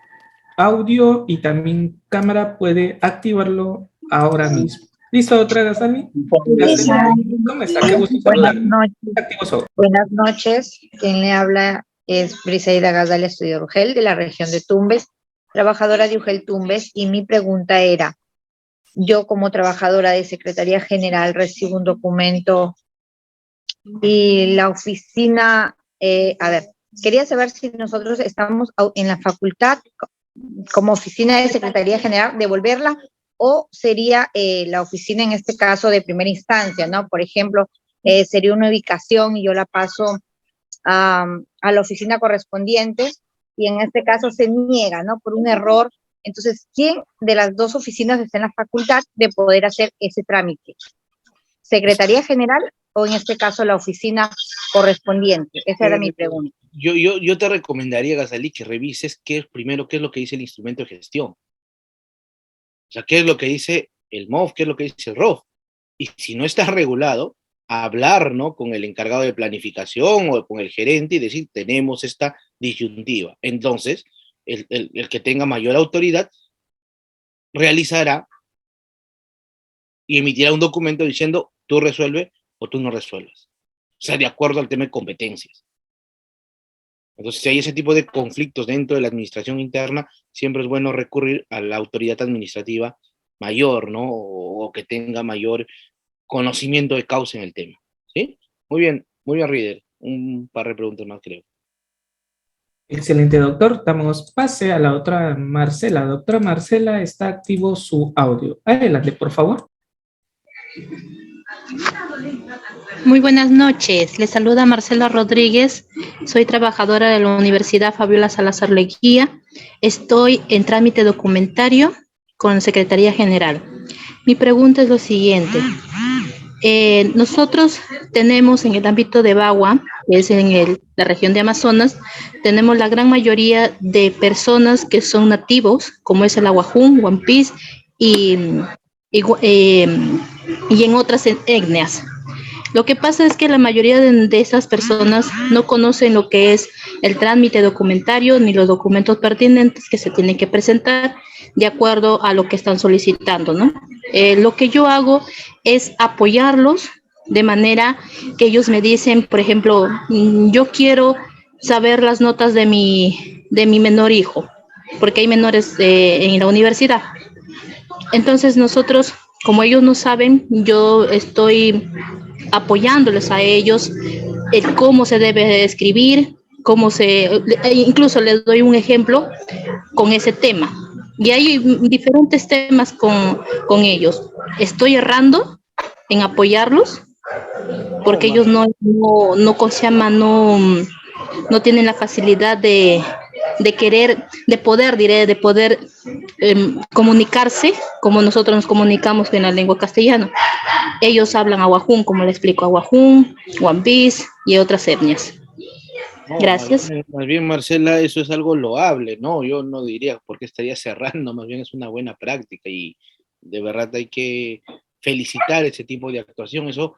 S2: audio y también cámara, puede activarlo ahora mismo. ¿Listo, doctora Gazali? ¿Cómo está? Qué gusto
S6: Buenas
S2: saludar.
S6: noches.
S2: Activo su audio.
S6: Buenas noches. Quien le habla es Briseida Gazali Estudio Urgel, de la región de Tumbes, trabajadora de Urgel Tumbes, y mi pregunta era, yo como trabajadora de Secretaría General recibo un documento y la oficina, quería saber si nosotros estamos en la facultad como oficina de Secretaría General devolverla, o sería la oficina en este caso de primera instancia, ¿no? Por ejemplo, sería una ubicación y yo la paso a la oficina correspondiente y en este caso se niega, ¿no? Por un error. Entonces, ¿quién de las dos oficinas está en la facultad de poder hacer ese trámite? ¿Secretaría General o en este caso la oficina correspondiente? Esa era mi pregunta.
S1: Yo te recomendaría, Gazali, que revises primero qué es lo que dice el instrumento de gestión. O sea, qué es lo que dice el MOF, qué es lo que dice el ROF. Y si no está regulado, hablar, ¿no?, con el encargado de planificación o con el gerente y decir, tenemos esta disyuntiva. Entonces, el que tenga mayor autoridad realizará y emitirá un documento diciendo, tú resuelves o tú no resuelves. O sea, de acuerdo al tema de competencias. Entonces, si hay ese tipo de conflictos dentro de la administración interna, siempre es bueno recurrir a la autoridad administrativa mayor, ¿no? O que tenga mayor conocimiento de causa en el tema. ¿Sí? Muy bien, Reader. Un par de preguntas más, creo.
S2: Excelente, doctor. Damos pase a la doctora Marcela. Doctora Marcela, está activo su audio. Adelante, por favor.
S7: Muy buenas noches. Les saluda Marcela Rodríguez. Soy trabajadora de la Universidad Fabiola Salazar Leguía. Estoy en trámite documentario con Secretaría General. Mi pregunta es lo siguiente. Nosotros tenemos en el ámbito de Bagua, que es en la región de Amazonas, tenemos la gran mayoría de personas que son nativos, como es el Aguajún, Wampis y en otras etnias. Lo que pasa es que la mayoría de esas personas no conocen lo que es el trámite documentario ni los documentos pertinentes que se tienen que presentar de acuerdo a lo que están solicitando, ¿no? Lo que yo hago es apoyarlos de manera que ellos me dicen, por ejemplo, yo quiero saber las notas de mi menor hijo, porque hay menores en la universidad. Entonces nosotros, como ellos no saben, yo estoy apoyándoles a ellos el cómo se debe escribir, incluso les doy un ejemplo con ese tema. Y hay diferentes temas con ellos. Estoy errando en apoyarlos porque ellos no tienen la facilidad de poder comunicarse como nosotros nos comunicamos en la lengua castellana. Ellos hablan aguajún, como le explico, aguajún, guambís y otras etnias.
S1: No,
S7: Gracias.
S1: Más bien, Marcela, eso es algo loable, ¿no? Yo no diría por qué estaría cerrando, más bien es una buena práctica y de verdad hay que felicitar ese tipo de actuación, eso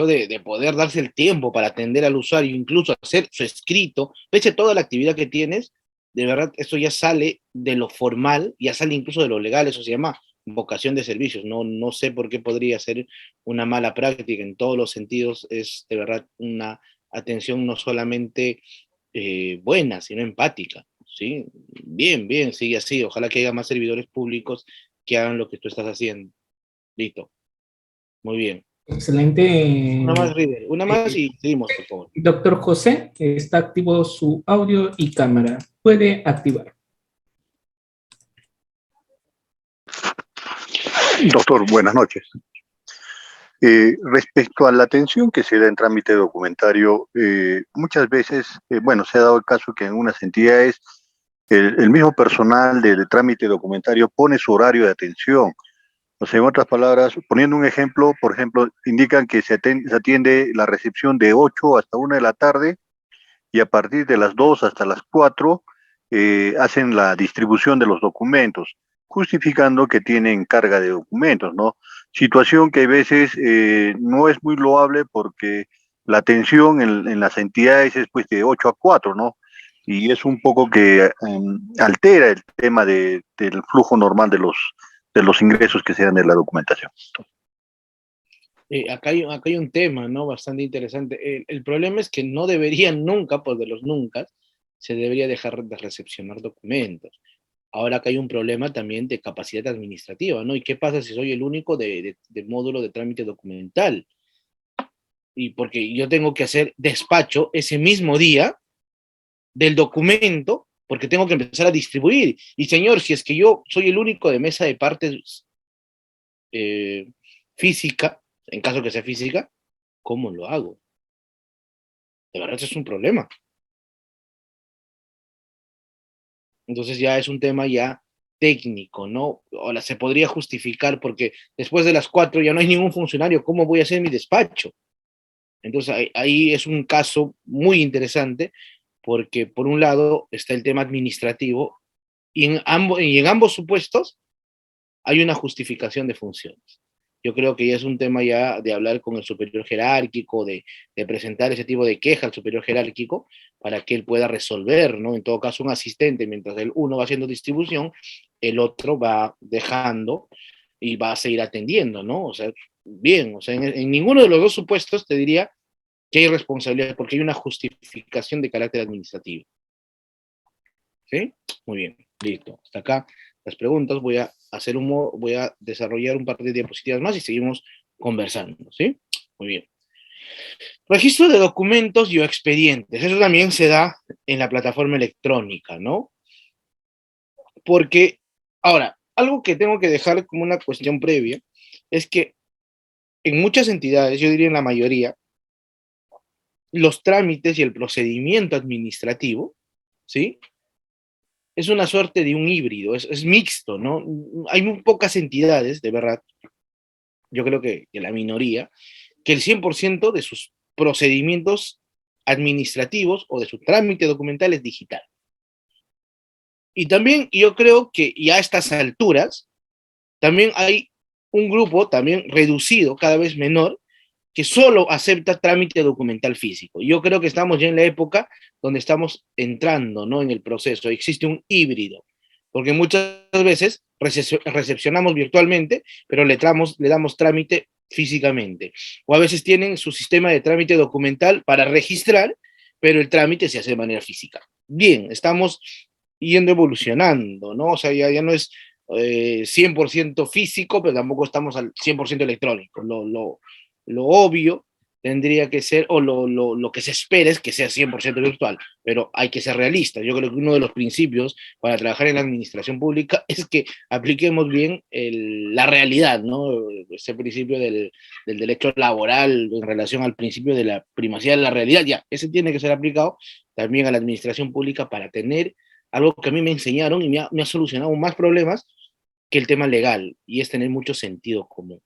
S1: de poder darse el tiempo para atender al usuario, incluso hacer su escrito, pese a toda la actividad que tienes, de verdad eso ya sale de lo formal, ya sale incluso de lo legal, eso se llama vocación de servicios, no sé por qué podría ser una mala práctica, en todos los sentidos es de verdad una atención no solamente buena, sino empática, ¿sí? Bien, sigue así, ojalá que haya más servidores públicos que hagan lo que tú estás haciendo. Listo. Muy bien.
S2: Excelente.
S1: Una más, River. Una más y seguimos, por favor.
S2: Doctor José, está activo su audio y cámara. Puede activar.
S8: Doctor, buenas noches. Respecto a la atención que se da en trámite documentario, muchas veces, se ha dado el caso que en unas entidades el mismo personal de trámite documentario pone su horario de atención. O sea, en otras palabras, poniendo un ejemplo, por ejemplo, indican que se atiende la recepción de 8 hasta 1 de la tarde y a partir de las 2 hasta las 4 hacen la distribución de los documentos, justificando que tienen carga de documentos, ¿no? Situación que a veces no es muy loable porque la atención en las entidades es pues de 8 a 4, ¿no? y es un poco que altera el tema del flujo normal de los ingresos que se dan de la documentación.
S1: Acá hay un tema, ¿no? Bastante interesante. El problema es que no deberían nunca, pues de los nunca, se debería dejar de recepcionar documentos. Ahora acá hay un problema también de capacidad administrativa, ¿no? ¿Y qué pasa si soy el único del módulo de trámite documental? Y porque yo tengo que hacer despacho ese mismo día del documento, porque tengo que empezar a distribuir. Y señor, si es que yo soy el único de mesa de partes física, en caso que sea física, ¿cómo lo hago? De verdad, eso es un problema. Entonces ya es un tema ya técnico, ¿no? Ahora se podría justificar porque después de las 4 ya no hay ningún funcionario, ¿cómo voy a hacer mi despacho? Entonces ahí es un caso muy interesante porque por un lado está el tema administrativo y en ambos supuestos hay una justificación de funciones. Yo creo que ya es un tema ya de hablar con el superior jerárquico, de presentar ese tipo de queja al superior jerárquico para que él pueda resolver, ¿no? En todo caso, un asistente, mientras el uno va haciendo distribución, el otro va dejando y va a seguir atendiendo, ¿no? O sea, bien, o sea, en ninguno de los dos supuestos te diría que hay responsabilidad porque hay una justificación de carácter administrativo. ¿Sí? Muy bien, listo. Hasta acá las preguntas. Voy a desarrollar un par de diapositivas más y seguimos conversando, ¿sí? Muy bien. Registro de documentos y o expedientes. Eso también se da en la plataforma electrónica, ¿no? Porque, ahora, algo que tengo que dejar como una cuestión previa es que en muchas entidades, yo diría en la mayoría, los trámites y el procedimiento administrativo, ¿sí? Es una suerte de un híbrido, es mixto, ¿no? Hay muy pocas entidades, de verdad, yo creo que la minoría, que el 100% de sus procedimientos administrativos o de su trámite documental es digital. Y también yo creo que ya a estas alturas, también hay un grupo también reducido, cada vez menor, que solo acepta trámite documental físico. Yo creo que estamos ya en la época donde estamos entrando, ¿no? En el proceso. Existe un híbrido, porque muchas veces recepcionamos virtualmente, pero le damos trámite físicamente. O a veces tienen su sistema de trámite documental para registrar, pero el trámite se hace de manera física. Bien, estamos yendo evolucionando, ¿no? O sea, ya no es 100% físico, pero tampoco estamos al 100% electrónico. Lo obvio tendría que ser, o lo que se espera es que sea 100% virtual, pero hay que ser realistas. Yo creo que uno de los principios para trabajar en la administración pública es que apliquemos bien la realidad, ¿no? Ese principio del derecho laboral en relación al principio de la primacía de la realidad, ya, ese tiene que ser aplicado también a la administración pública para tener algo que a mí me enseñaron y me ha solucionado más problemas que el tema legal, y es tener mucho sentido común.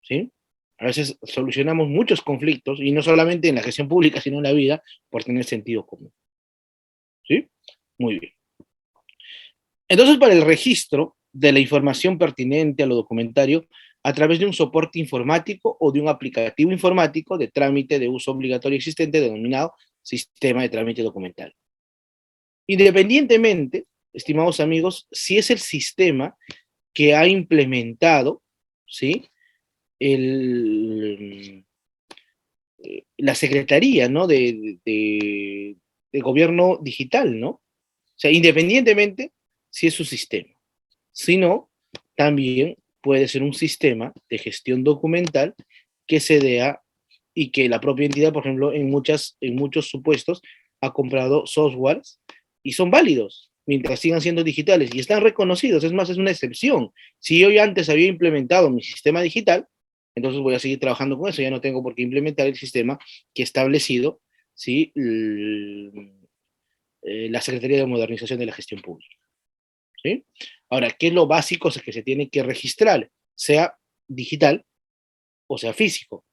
S1: ¿Sí? A veces solucionamos muchos conflictos, y no solamente en la gestión pública, sino en la vida, por tener sentido común. ¿Sí? Muy bien. Entonces, para el registro de la información pertinente a lo documentario, a través de un soporte informático o de un aplicativo informático de trámite de uso obligatorio existente denominado Sistema de Trámite Documental. Independientemente, estimados amigos, si es el sistema que ha implementado, ¿sí? La Secretaría, ¿no? de Gobierno Digital, ¿no? O sea, independientemente si es su sistema. Si no, también puede ser un sistema de gestión documental que se dé y que la propia entidad, por ejemplo, en muchos supuestos, ha comprado softwares y son válidos mientras sigan siendo digitales y están reconocidos. Es más, es una excepción. Si yo ya antes había implementado mi sistema digital, entonces voy a seguir trabajando con eso. Ya no tengo por qué implementar el sistema que ha establecido, ¿sí? La Secretaría de Modernización de la Gestión Pública. ¿Sí? Ahora, ¿qué es lo básico que se tiene que registrar? Sea digital o sea físico.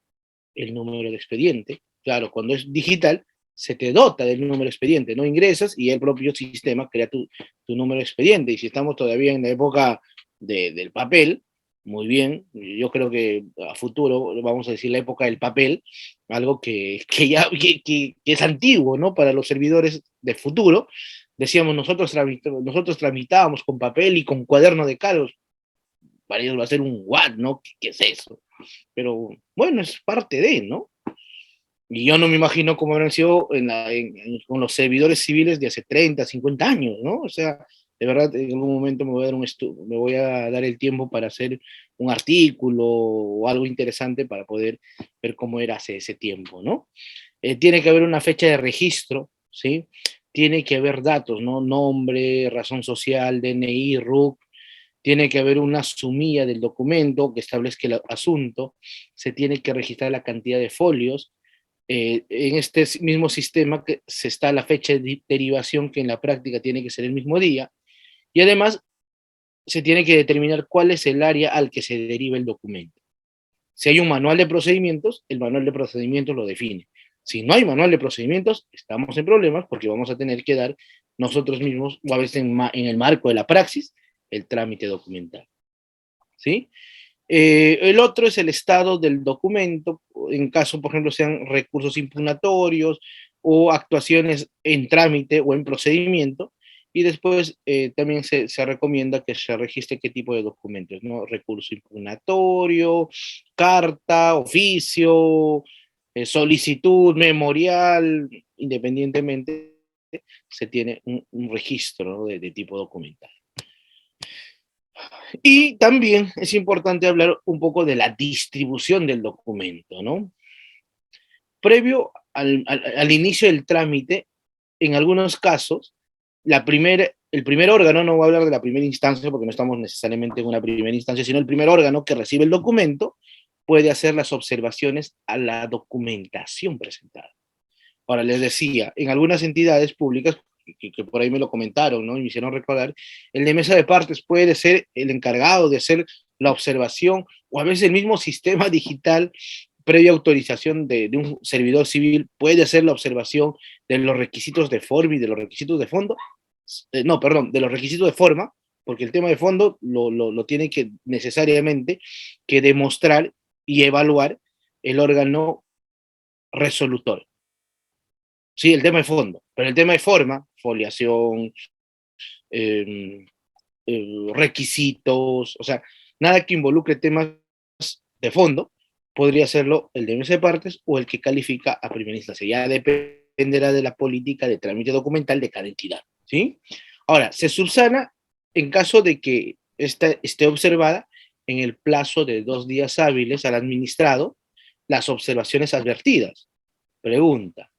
S1: El número de expediente, claro, cuando es digital, se te dota del número de expediente, no ingresas y el propio sistema crea tu número de expediente. Y si estamos todavía en la época del papel, muy bien. Yo creo que a futuro, vamos a decir, la época del papel, algo que es antiguo, ¿no? Para los servidores de futuro. Decíamos, nosotros tramitábamos con papel y con cuaderno de cargos. Para ellos va a ser un what, ¿no? ¿Qué es eso? Pero bueno, es parte de, ¿no? Y yo no me imagino cómo habrán sido con los servidores civiles de hace 30, 50 años, ¿no? O sea, de verdad, en algún momento me voy a dar el tiempo para hacer un artículo o algo interesante para poder ver cómo era hace ese tiempo, ¿no? Tiene que haber una fecha de registro, ¿sí? Tiene que haber datos, ¿no? Nombre, razón social, DNI, RUC, tiene que haber una sumilla del documento que establezca el asunto, se tiene que registrar la cantidad de folios. En este mismo sistema que se está la fecha de derivación, que en la práctica tiene que ser el mismo día, y además se tiene que determinar cuál es el área al que se deriva el documento. Si hay un manual de procedimientos, el manual de procedimientos lo define. Si no hay manual de procedimientos, estamos en problemas porque vamos a tener que dar nosotros mismos, o a veces en el marco de la praxis, el trámite documental. ¿Sí? El otro es el estado del documento, en caso, por ejemplo, sean recursos impugnatorios o actuaciones en trámite o en procedimiento, y después también se recomienda que se registre qué tipo de documentos, ¿no? Recurso impugnatorio, carta, oficio, solicitud, memorial, independientemente, se tiene un registro, ¿no? de tipo documental. Y también es importante hablar un poco de la distribución del documento, ¿no? Previo al inicio del trámite, en algunos casos, el primer órgano, no voy a hablar de la primera instancia porque no estamos necesariamente en una primera instancia, sino el primer órgano que recibe el documento puede hacer las observaciones a la documentación presentada. Ahora, les decía, en algunas entidades públicas, que por ahí me lo comentaron, ¿no? Y me hicieron recordar, el de mesa de partes puede ser el encargado de hacer la observación, o a veces el mismo sistema digital, previa autorización de un servidor civil, puede hacer la observación de los requisitos de forma y de los requisitos de fondo, no, perdón, de los requisitos de forma, porque el tema de fondo lo tiene que necesariamente que demostrar y evaluar el órgano resolutor. Sí, el tema de fondo, pero el tema de forma, foliación, requisitos, o sea, nada que involucre temas de fondo, podría hacerlo el de mesa de partes o el que califica a primera instancia. Ya dependerá de la política de trámite documental de cada entidad, ¿sí? Ahora, se subsana en caso de que esta esté observada en el plazo de 2 días hábiles al administrado las observaciones advertidas. Pregunta,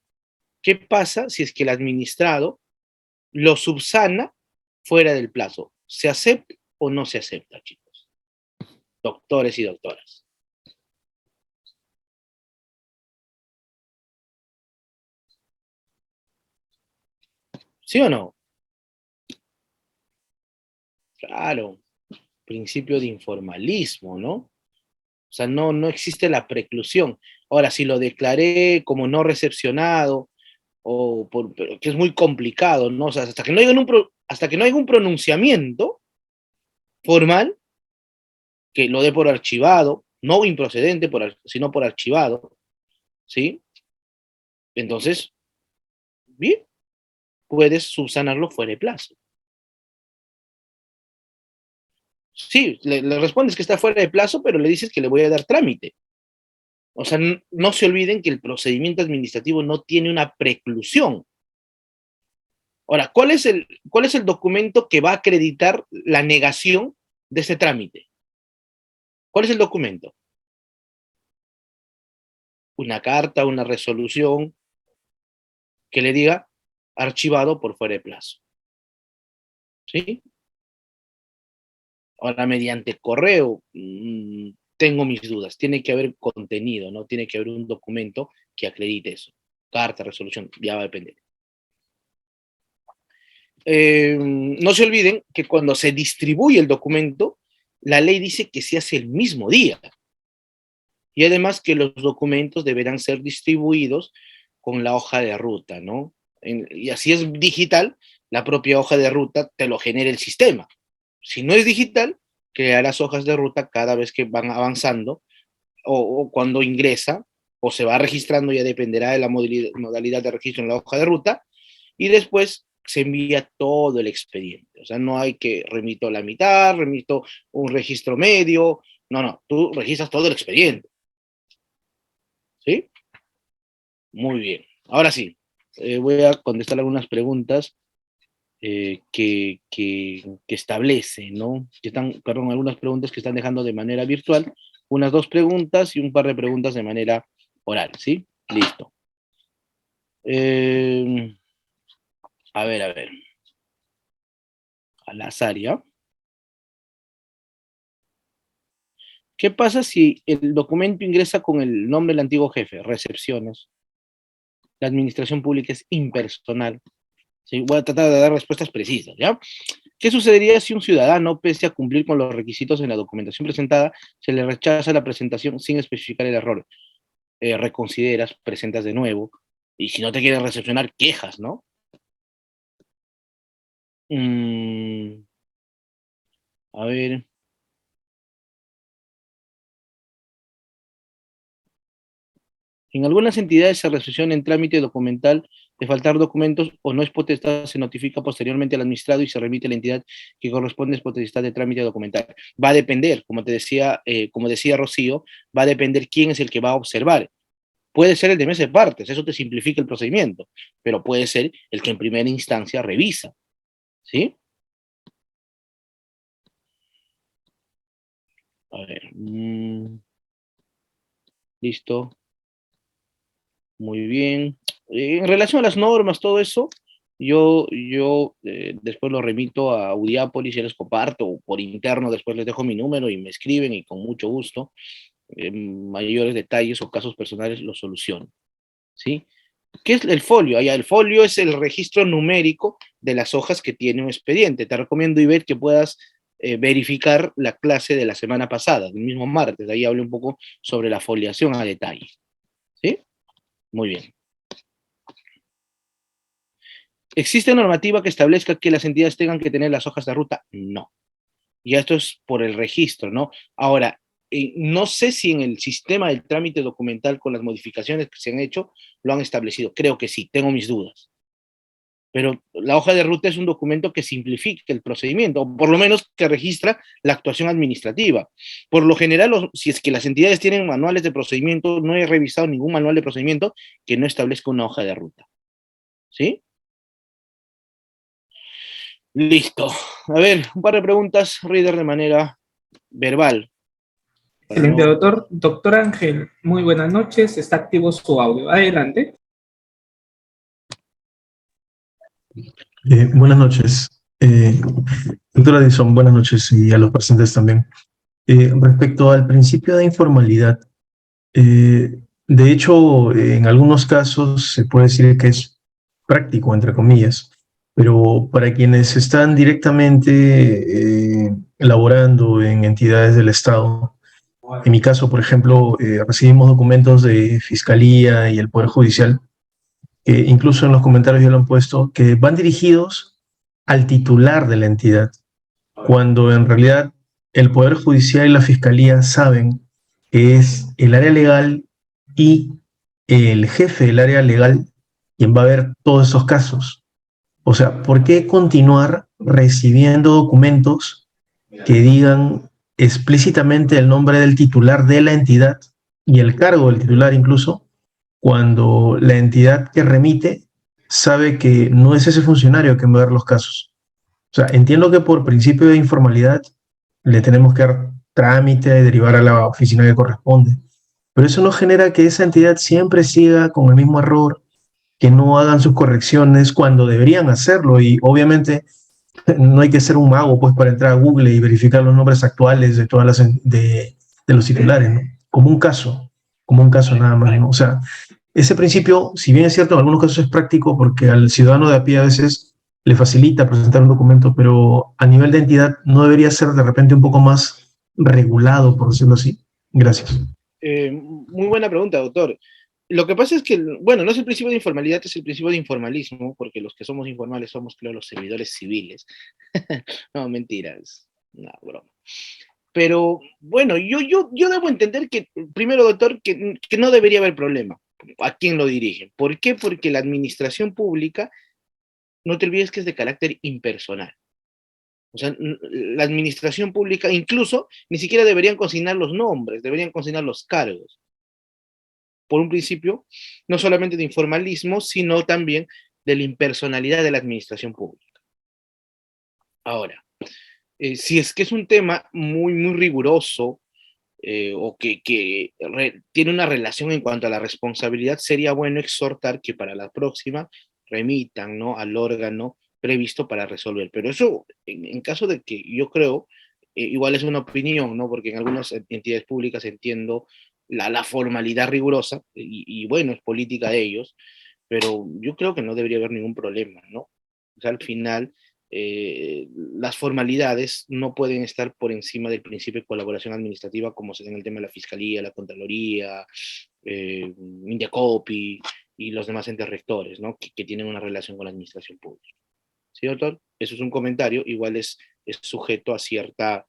S1: ¿qué pasa si es que el administrado lo subsana fuera del plazo? ¿Se acepta o no se acepta, chicos? Doctores y doctoras. ¿Sí o no? Claro, principio de informalismo, ¿no? O sea, no existe la preclusión. Ahora, si lo declaré como no recepcionado, que es muy complicado, ¿no? O sea, hasta que no haya un pronunciamiento formal, que lo dé por archivado, no improcedente, sino por archivado, ¿sí? Entonces, bien, puedes subsanarlo fuera de plazo. Sí, le respondes que está fuera de plazo, pero le dices que le voy a dar trámite. O sea, no se olviden que el procedimiento administrativo no tiene una preclusión. Ahora, ¿cuál es el documento que va a acreditar la negación de ese trámite? ¿Cuál es el documento? Una carta, una resolución que le diga archivado por fuera de plazo. ¿Sí? Ahora, mediante correo, tengo mis dudas. Tiene que haber contenido, ¿no? Tiene que haber un documento que acredite eso. Carta, resolución, ya va a depender. No se olviden que cuando se distribuye el documento, la ley dice que se hace el mismo día. Y además que los documentos deberán ser distribuidos con la hoja de ruta, ¿no? Y así es digital, la propia hoja de ruta te lo genera el sistema. Si no es digital, crear las hojas de ruta cada vez que van avanzando o cuando ingresa o se va registrando, ya dependerá de la modalidad de registro en la hoja de ruta, y después se envía todo el expediente. O sea, no hay que remito la mitad, remito un registro medio, no, tú registras todo el expediente. ¿Sí? Muy bien. Ahora sí, voy a contestar algunas preguntas que establece, ¿no? Perdón, algunas preguntas que están dejando de manera virtual, unas 2 preguntas y un par de preguntas de manera oral, ¿sí? Listo. A ver. Al azar, ¿ya? ¿Qué pasa si el documento ingresa con el nombre del antiguo jefe? Recepciones. La administración pública es impersonal. ¿Sí? Voy a tratar de dar respuestas precisas, ¿ya? ¿Qué sucedería si un ciudadano, pese a cumplir con los requisitos en la documentación presentada, se le rechaza la presentación sin especificar el error? Reconsideras, presentas de nuevo, y si no te quieren recepcionar, quejas, ¿no? A ver. En algunas entidades se recepciona en trámite documental de faltar documentos o no es potestad, se notifica posteriormente al administrado y se remite a la entidad que corresponde, es potestad de trámite documental. Va a depender, como decía Rocío, va a depender quién es el que va a observar. Puede ser el de mesa de partes, eso te simplifica el procedimiento, pero puede ser el que en primera instancia revisa, ¿sí? A ver, listo, muy bien. En relación a las normas, todo eso, yo después lo remito a Udiápolis y les comparto, por interno después les dejo mi número y me escriben y con mucho gusto, mayores detalles o casos personales los soluciono, ¿sí? ¿Qué es el folio? El folio es el registro numérico de las hojas que tiene un expediente. Te recomiendo, Ivette, que puedas verificar la clase de la semana pasada, del mismo martes. Ahí hablé un poco sobre la foliación a detalle. ¿Sí? Muy bien. ¿Existe normativa que establezca que las entidades tengan que tener las hojas de ruta? No. Y esto es por el registro, ¿no? Ahora, no sé si en el sistema del trámite documental con las modificaciones que se han hecho lo han establecido. Creo que sí, tengo mis dudas. Pero la hoja de ruta es un documento que simplifica el procedimiento, o por lo menos que registra la actuación administrativa. Por lo general, si es que las entidades tienen manuales de procedimiento, no he revisado ningún manual de procedimiento que no establezca una hoja de ruta. ¿Sí? Listo. A ver, un par de preguntas, Reader, de manera verbal.
S2: Excelente, doctor. Doctor Ángel, muy buenas noches. Está activo su audio. Adelante.
S9: Buenas noches. Doctora Edison, buenas noches y a los presentes también. Respecto al principio de informalidad, de hecho, en algunos casos se puede decir que es práctico, entre comillas, pero para quienes están directamente elaborando en entidades del Estado, en mi caso, por ejemplo, recibimos documentos de Fiscalía y el Poder Judicial, que incluso en los comentarios ya lo han puesto, que van dirigidos al titular de la entidad, cuando en realidad el Poder Judicial y la Fiscalía saben que es el área legal y el jefe del área legal quien va a ver todos esos casos. O sea, ¿por qué continuar recibiendo documentos que digan explícitamente el nombre del titular de la entidad y el cargo del titular incluso, cuando la entidad que remite sabe que no es ese funcionario quien va a ver los casos? O sea, entiendo que por principio de informalidad le tenemos que dar trámite, derivar a la oficina que corresponde, pero eso no genera que esa entidad siempre siga con el mismo error, que no hagan sus correcciones cuando deberían hacerlo, y obviamente no hay que ser un mago pues para entrar a Google y verificar los nombres actuales de todas de los titulares, ¿no? Como un caso nada más, ¿no? O sea, ese principio, si bien es cierto, en algunos casos es práctico porque al ciudadano de a pie a veces le facilita presentar un documento, pero a nivel de entidad no debería ser de repente un poco más regulado, por decirlo así. Gracias.
S1: Muy buena pregunta, doctor. Lo que pasa es que, bueno, no es el principio de informalidad, es el principio de informalismo, porque los que somos informales somos, creo, los servidores civiles. No, mentiras. No, broma. Pero bueno, yo debo entender que, primero, doctor, que no debería haber problema a quién lo dirige. ¿Por qué? Porque la administración pública, no te olvides que es de carácter impersonal. O sea, la administración pública incluso ni siquiera deberían consignar los nombres, deberían consignar los cargos. Por un principio, no solamente de informalismo, sino también de la impersonalidad de la administración pública. Ahora, si es que es un tema muy, muy riguroso, o que tiene una relación en cuanto a la responsabilidad, sería bueno exhortar que para la próxima remitan, ¿no?, al órgano previsto para resolver. Pero eso, en caso de que yo creo, igual es una opinión, ¿no? Porque en algunas entidades públicas entiendo la formalidad rigurosa, y bueno, es política de ellos, pero yo creo que no debería haber ningún problema, ¿no? O sea, al final, las formalidades no pueden estar por encima del principio de colaboración administrativa, como se da en el tema de la Fiscalía, la Contraloría, Indiacopi y los demás entes rectores, ¿no?, que tienen una relación con la administración pública. ¿Sí, doctor? Eso es un comentario, igual es sujeto a cierta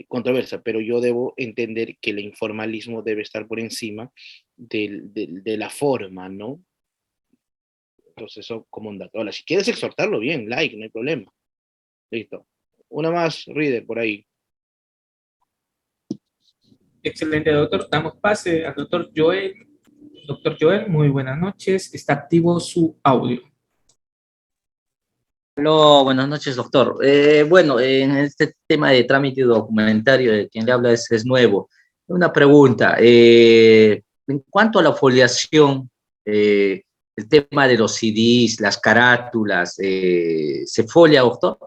S1: controversia, pero yo debo entender que el informalismo debe estar por encima de la forma, ¿no? Entonces, eso como un dato. Ahora, si quieres exhortarlo, bien, like, no hay problema. Listo. Una más, Reader, por ahí.
S2: Excelente, doctor. Damos pase al doctor Joel. Doctor Joel, muy buenas noches. Está activo su audio.
S10: Hola, buenas noches, doctor. Bueno, en este tema de trámite documentario, de quien le habla es nuevo. Una pregunta. En cuanto a la foliación, el tema de los CDs, las carátulas, ¿se folia, doctor?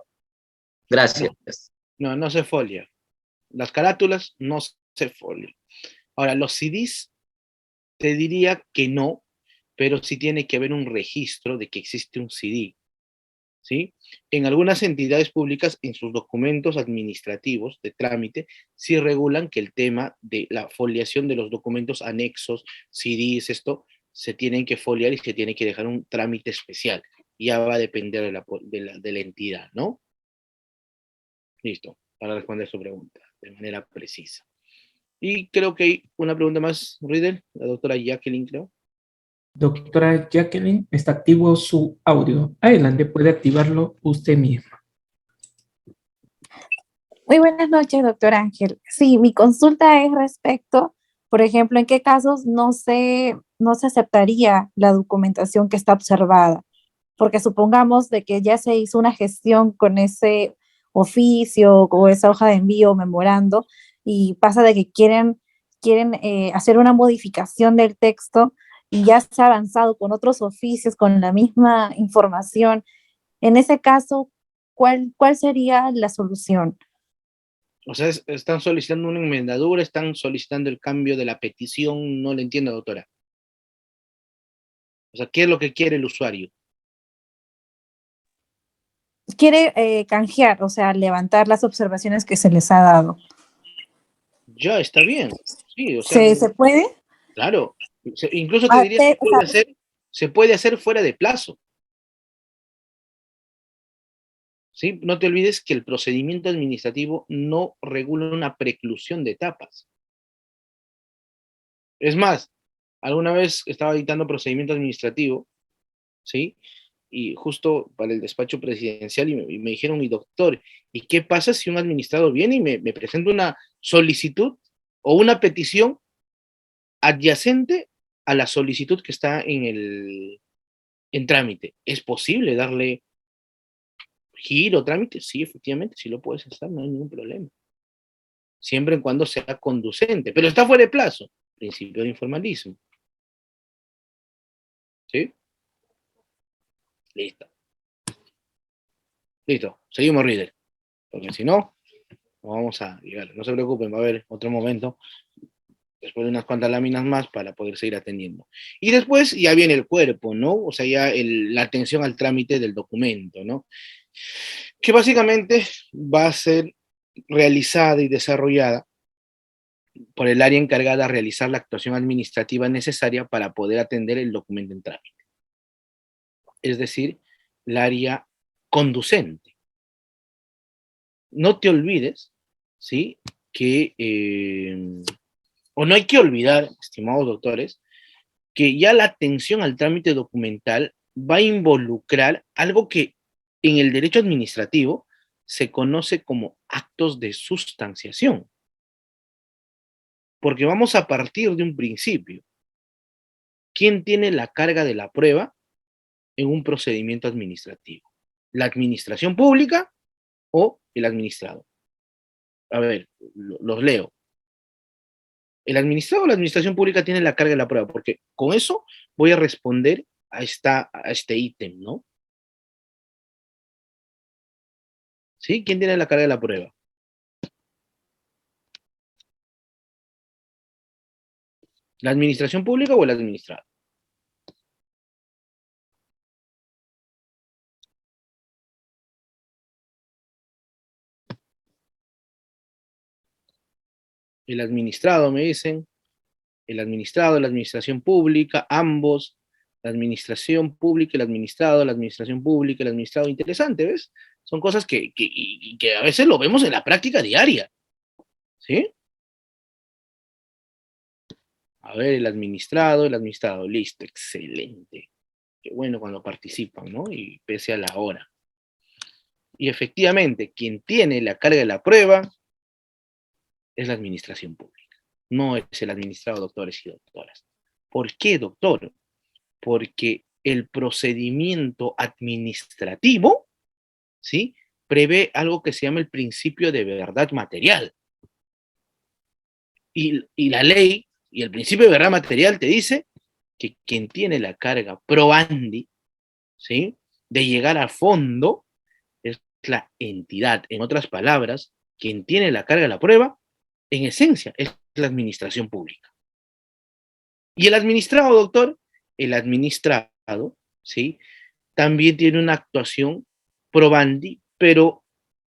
S10: Gracias.
S1: No se folia. Las carátulas no se folian. Ahora, los CDs, te diría que no, pero sí tiene que haber un registro de que existe un CD, ¿sí? En algunas entidades públicas, en sus documentos administrativos de trámite, sí regulan que el tema de la foliación de los documentos anexos, CDs, esto, se tienen que foliar y se tiene que dejar un trámite especial. Ya va a depender de la entidad, ¿no? Listo, para responder su pregunta de manera precisa. Y creo que hay una pregunta más, Riddle, la doctora Jacqueline, creo.
S2: Doctora Jacqueline, está activo su audio. Adelante, puede activarlo usted misma.
S11: Muy buenas noches, doctor Ángel. Sí, mi consulta es respecto, por ejemplo, en qué casos no se aceptaría la documentación que está observada, porque supongamos de que ya se hizo una gestión con ese oficio o esa hoja de envío o memorando y pasa de que quieren hacer una modificación del texto y ya se ha avanzado con otros oficios con la misma información. En ese caso, ¿cuál sería la solución?
S1: O sea, están solicitando una enmendadura, están solicitando el cambio de la petición, no le entiendo, doctora. O sea, ¿qué es lo que quiere el usuario?
S11: Quiere canjear, o sea, levantar las observaciones que se les ha dado.
S1: Ya, está bien. Sí, o sea,
S11: ¿Se puede?
S1: claro. Incluso te diría que se puede hacer fuera de plazo. ¿Sí? No te olvides que el procedimiento administrativo no regula una preclusión de etapas. Es más, alguna vez estaba dictando procedimiento administrativo, ¿sí? Y justo para el despacho presidencial, y me dijeron, mi doctor, ¿y qué pasa si un administrado viene y me presenta una solicitud o una petición adyacente a la solicitud que está en trámite? ¿Es posible darle giro, trámite? Sí, efectivamente, sí lo puedes hacer, no hay ningún problema. Siempre y cuando sea conducente, pero está fuera de plazo. Principio de informalismo. ¿Sí? Listo. Listo. Seguimos, Reader. Porque si no, no vamos a llegar. No se preocupen, va a haber otro momento, después de unas cuantas láminas más, para poder seguir atendiendo. Y después ya viene el cuerpo, ¿no? O sea, ya la atención al trámite del documento, ¿no? Que básicamente va a ser realizada y desarrollada por el área encargada de realizar la actuación administrativa necesaria para poder atender el documento en trámite. Es decir, el área conducente. No te olvides, ¿sí? O no hay que olvidar, estimados doctores, que ya la atención al trámite documental va a involucrar algo que en el derecho administrativo se conoce como actos de sustanciación. Porque vamos a partir de un principio. ¿Quién tiene la carga de la prueba en un procedimiento administrativo? ¿La administración pública o el administrado? A ver, los leo. El administrado o la administración pública tiene la carga de la prueba, porque con eso voy a responder a este ítem, ¿no? ¿Sí? ¿Quién tiene la carga de la prueba? ¿La administración pública o el administrado? El administrado, me dicen. El administrado, la administración pública, ambos. La administración pública, el administrado, la administración pública, el administrado. Interesante, ¿ves? Son cosas que a veces lo vemos en la práctica diaria. ¿Sí? A ver, el administrado, listo, excelente. Qué bueno cuando participan, ¿no? Y pese a la hora. Y efectivamente, quien tiene la carga de la prueba es la administración pública. No es el administrado, doctores y doctoras. ¿Por qué, doctor? Porque el procedimiento administrativo, ¿sí? Prevé algo que se llama el principio de verdad material. Y la ley y el principio de verdad material te dice que quien tiene la carga probandi, ¿sí? De llegar a fondo es la entidad. En otras palabras, quien tiene la carga de la prueba, en esencia, es la administración pública. Y el administrado, doctor, el administrado, ¿sí? También tiene una actuación probandi, pero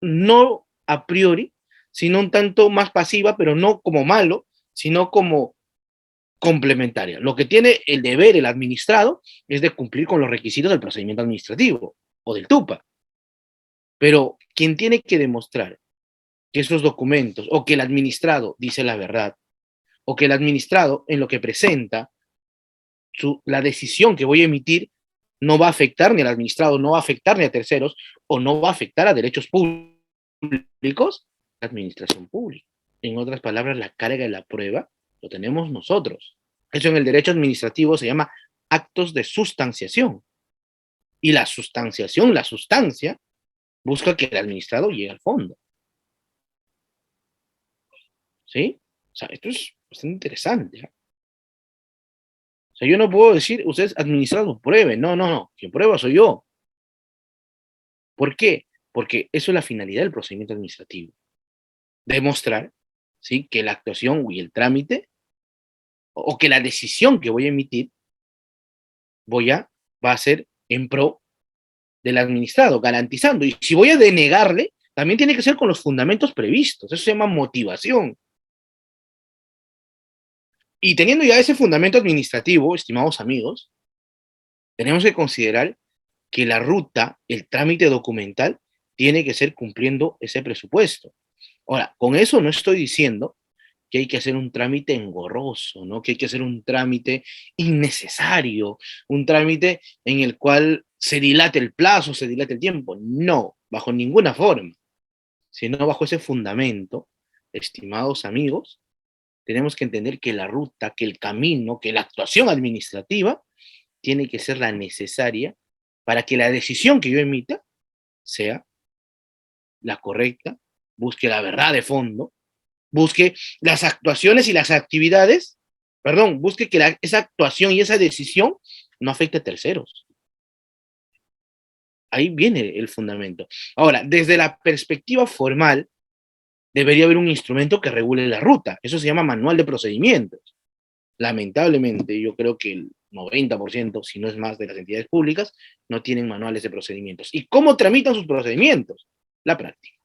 S1: no a priori, sino un tanto más pasiva, pero no como malo, sino como complementaria. Lo que tiene el deber el administrado es de cumplir con los requisitos del procedimiento administrativo o del TUPA. Pero quien tiene que demostrar que esos documentos o que el administrado dice la verdad o que el administrado en lo que presenta la decisión que voy a emitir no va a afectar ni al administrado, no va a afectar ni a terceros o no va a afectar a derechos públicos, la administración pública. En otras palabras, la carga de la prueba lo tenemos nosotros. Eso en el derecho administrativo se llama actos de sustanciación. Y la sustanciación, la sustancia, busca que el administrado llegue al fondo. ¿Sí? O sea, esto es bastante interesante. ¿Eh? O sea, yo no puedo decir, ustedes administrados prueben. No, no, no. Quien prueba soy yo. ¿Por qué? Porque eso es la finalidad del procedimiento administrativo. Demostrar, ¿sí? Que la actuación y el trámite o que la decisión que voy a emitir va a ser en pro del administrado, garantizando. Y si voy a denegarle, también tiene que ser con los fundamentos previstos. Eso se llama motivación. Y teniendo ya ese fundamento administrativo, estimados amigos, tenemos que considerar que la ruta, el trámite documental, tiene que ser cumpliendo ese presupuesto. Ahora, con eso no estoy diciendo que hay que hacer un trámite engorroso, ¿no? Que hay que hacer un trámite innecesario, un trámite en el cual se dilate el plazo, se dilate el tiempo. No, bajo ninguna forma, sino bajo ese fundamento, estimados amigos, tenemos que entender que la ruta, que el camino, que la actuación administrativa tiene que ser la necesaria para que la decisión que yo emita sea la correcta, busque la verdad de fondo, busque las actuaciones y las actividades, busque que esa actuación y esa decisión no afecte a terceros. Ahí viene el fundamento. Ahora, desde la perspectiva formal, debería haber un instrumento que regule la ruta. Eso se llama manual de procedimientos. Lamentablemente, yo creo que el 90%, si no es más, de las entidades públicas no tienen manuales de procedimientos. ¿Y cómo tramitan sus procedimientos? La práctica.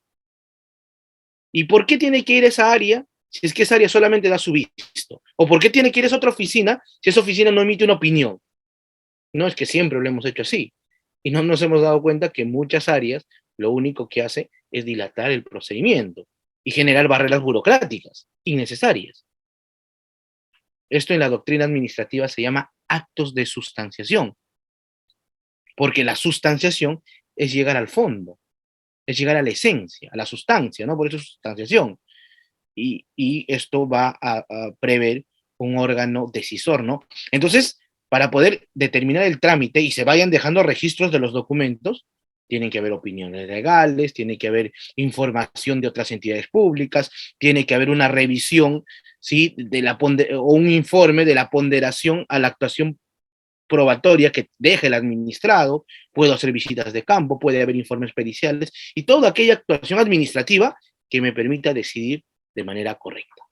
S1: ¿Y por qué tiene que ir a esa área si es que esa área solamente da su visto? ¿O por qué tiene que ir a esa otra oficina si esa oficina no emite una opinión? No, es que siempre lo hemos hecho así. Y no nos hemos dado cuenta que muchas áreas lo único que hace es dilatar el procedimiento. y generar barreras burocráticas innecesarias. Esto en la doctrina administrativa se llama actos de sustanciación, porque la sustanciación es llegar al fondo, es llegar a la esencia, a la sustancia, ¿no? Por eso es sustanciación. Y esto va a prever un órgano decisor, ¿no? Entonces, para poder determinar el trámite y se vayan dejando registros de los documentos, tienen que haber opiniones legales, tiene que haber información de otras entidades públicas, tiene que haber una revisión, ¿sí? O un informe de la ponderación a la actuación probatoria que deje el administrado, puedo hacer visitas de campo, puede haber informes periciales y toda aquella actuación administrativa que me permita decidir de manera correcta.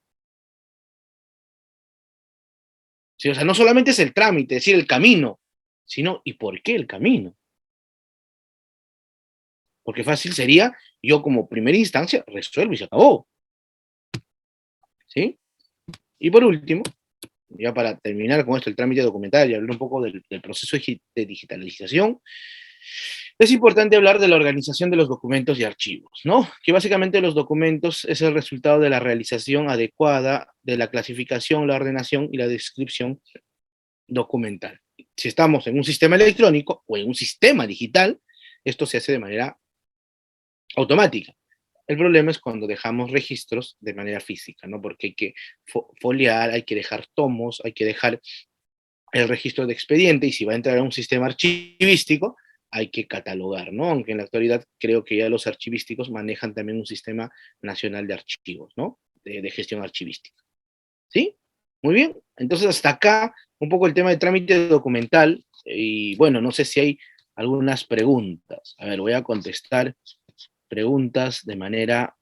S1: Sí, o sea, no solamente es el trámite, es decir, el camino, sino ¿y por qué el camino? Porque fácil sería, yo como primera instancia resuelvo y se acabó. ¿Sí? Y por último, ya para terminar con esto, el trámite documental y hablar un poco del proceso de digitalización, es importante hablar de la organización de los documentos y archivos, ¿no? Que básicamente los documentos es el resultado de la realización adecuada de la clasificación, la ordenación y la descripción documental. Si estamos en un sistema electrónico o en un sistema digital, esto se hace de manera automática. El problema es cuando dejamos registros de manera física, ¿no? Porque hay que foliar, hay que dejar tomos, hay que dejar el registro de expediente y si va a entrar a un sistema archivístico, hay que catalogar, ¿no? Aunque en la actualidad creo que ya los archivísticos manejan también un sistema nacional de archivos, ¿no? De gestión archivística. ¿Sí? Muy bien. Entonces, hasta acá un poco el tema de trámite documental y bueno, no sé si hay algunas preguntas. A ver, voy a contestar preguntas de manera,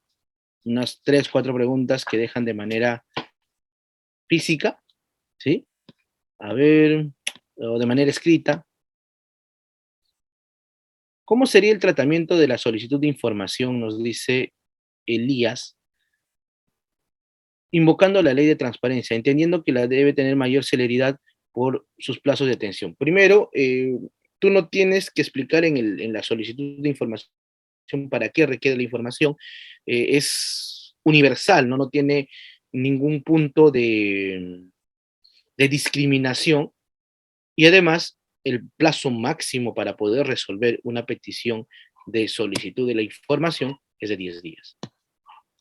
S1: unas 3, 4 preguntas que dejan de manera física, ¿sí? A ver, o de manera escrita. ¿Cómo sería el tratamiento de la solicitud de información? Nos dice Elías, invocando la ley de transparencia, entendiendo que la debe tener mayor celeridad por sus plazos de atención. Primero, tú no tienes que explicar en la solicitud de información para qué requiere la información, es universal, ¿no? No tiene ningún punto de discriminación y además el plazo máximo para poder resolver una petición de solicitud de la información es de 10 días.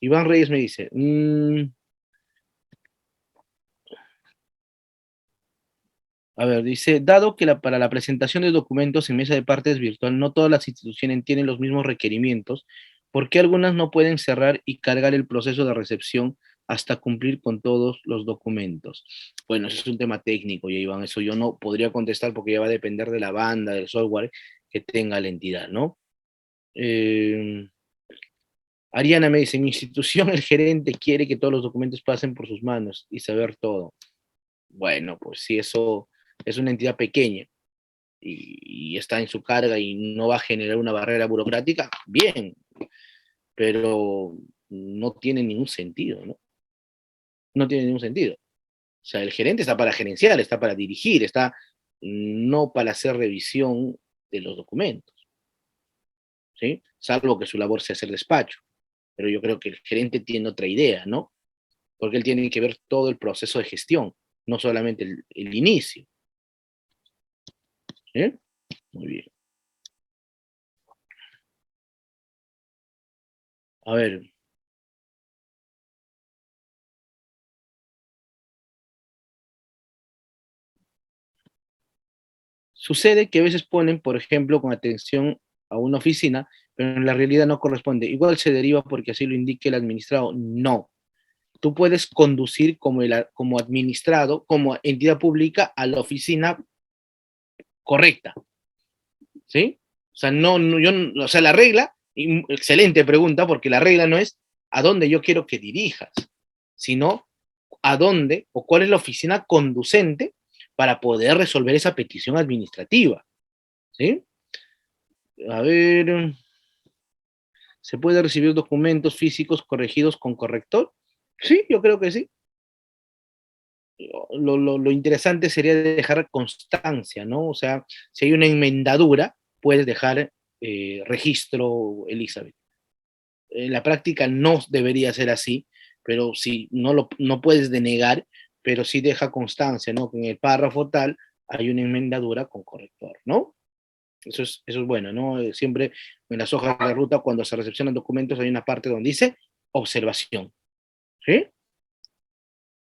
S1: Iván Reyes me dice, a ver, dice, dado que para la presentación de documentos en mesa de partes virtual no todas las instituciones tienen los mismos requerimientos, ¿por qué algunas no pueden cerrar y cargar el proceso de recepción hasta cumplir con todos los documentos? Bueno, eso es un tema técnico, ya Iván, eso yo no podría contestar porque ya va a depender de la banda, del software que tenga la entidad, ¿no? Ariana me dice, en mi institución el gerente quiere que todos los documentos pasen por sus manos y saber todo. Bueno, pues si eso es una entidad pequeña y está en su carga y no va a generar una barrera burocrática, bien, pero no tiene ningún sentido, ¿no? No tiene ningún sentido. O sea, el gerente está para gerenciar, está para dirigir, está no para hacer revisión de los documentos, ¿sí? Salvo que su labor sea hacer despacho. Pero yo creo que el gerente tiene otra idea, ¿no? Porque él tiene que ver todo el proceso de gestión, no solamente el inicio. ¿Sí? Muy bien. A ver. Sucede que a veces ponen, por ejemplo, con atención a una oficina, pero en la realidad no corresponde. Igual se deriva porque así lo indique el administrado. No. Tú puedes conducir como administrado, como entidad pública, a la oficina correcta. ¿Sí? O sea, o sea, la regla, excelente pregunta, porque la regla no es a dónde yo quiero que dirijas, sino a dónde o cuál es la oficina conducente para poder resolver esa petición administrativa. ¿Sí? A ver, ¿se puede recibir documentos físicos corregidos con corrector? Sí, yo creo que sí. Lo interesante sería dejar constancia, ¿no? O sea, si hay una enmendadura, puedes dejar registro, Elizabeth. En la práctica no debería ser así, pero sí, no puedes denegar, pero sí deja constancia, ¿no? Que en el párrafo tal hay una enmendadura con corrector, ¿no? Eso es bueno, ¿no? Siempre en las hojas de ruta, cuando se recepcionan documentos, hay una parte donde dice observación, ¿sí?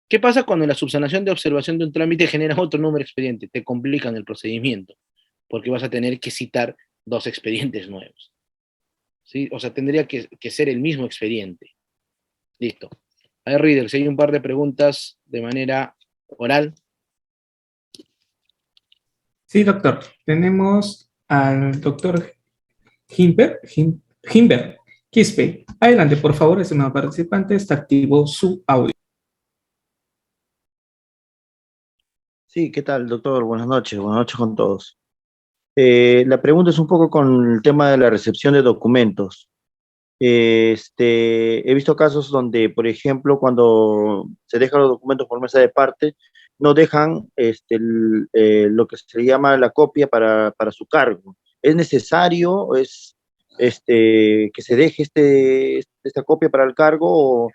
S1: ¿Qué pasa cuando la subsanación de observación de un trámite genera otro número de expediente? Te complican el procedimiento, porque vas a tener que citar 2 expedientes nuevos, ¿sí? O sea, tendría que ser el mismo expediente. Listo. A ver, Reader, si hay un par de preguntas de manera oral.
S2: Sí, doctor. Tenemos al doctor Himber Quispe. Adelante, por favor, estimado participante, está activo su audio.
S5: Sí, ¿qué tal, doctor? Buenas noches con todos. La pregunta es un poco con el tema de la recepción de documentos. He visto casos donde, por ejemplo, cuando se dejan los documentos por mesa de parte, no dejan lo que se le llama la copia para su cargo. ¿Es necesario que se deje esta copia para el cargo o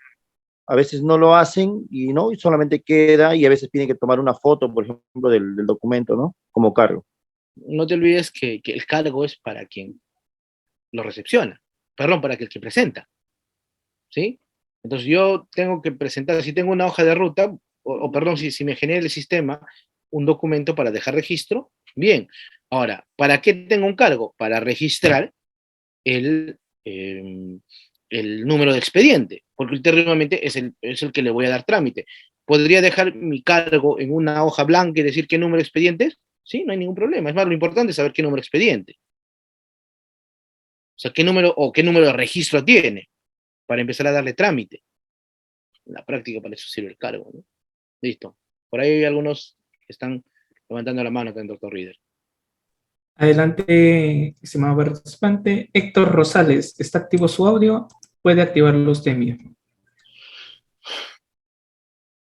S5: a veces no lo hacen y solamente queda y a veces tienen que tomar una foto, por ejemplo, del documento, ¿no? Como cargo.
S1: No te olvides que el cargo es para quien lo recepciona, perdón, para el que presenta, ¿sí? Entonces yo tengo que presentar, si tengo una hoja de ruta, perdón, si me genera el sistema un documento para dejar registro, bien. Ahora, ¿para qué tengo un cargo? Para registrar el, el número de expediente, porque ulteriormente es el que le voy a dar trámite. ¿Podría dejar mi cargo en una hoja blanca y decir qué número de expediente es? Sí, no hay ningún problema. Es más, lo importante es saber qué número de expediente. O sea, qué número de registro tiene para empezar a darle trámite. En la práctica para eso sirve el cargo, ¿no? Listo. Por ahí hay algunos que están levantando la mano, doctor Reader.
S2: Adelante, estimado participante. Héctor Rosales, ¿está activo su audio? Puede activarlo usted mismo.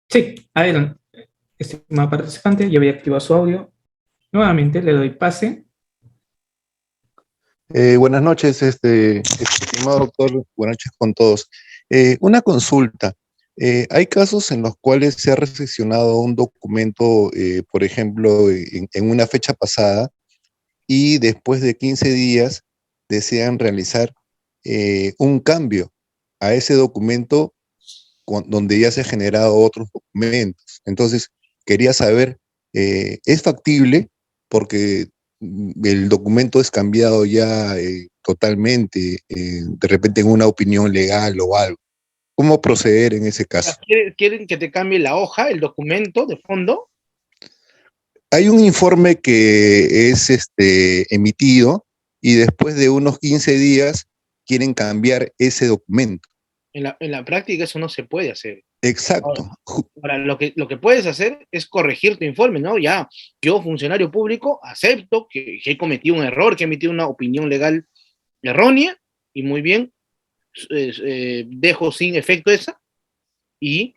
S2: Sí, adelante. Estimado participante, ya había activado su audio. Nuevamente le doy pase.
S12: Buenas noches, estimado doctor, buenas noches con todos. Una consulta. Hay casos en los cuales se ha recepcionado un documento, por ejemplo, en una fecha pasada, y después de 15 días desean realizar un cambio a ese documento donde ya se han generado otros documentos. Entonces, quería saber, ¿es factible? Porque el documento es cambiado ya totalmente, de repente en una opinión legal o algo. ¿Cómo proceder en ese caso?
S1: ¿Quieren que te cambie la hoja, el documento de fondo?
S12: Hay un informe que es emitido y después de unos 15 días quieren cambiar ese documento.
S1: En la práctica eso no se puede hacer.
S12: Exacto.
S1: Ahora, lo que puedes hacer es corregir tu informe, ¿no? Ya, yo, funcionario público, acepto que he cometido un error, que he emitido una opinión legal errónea, y muy bien, dejo sin efecto esa y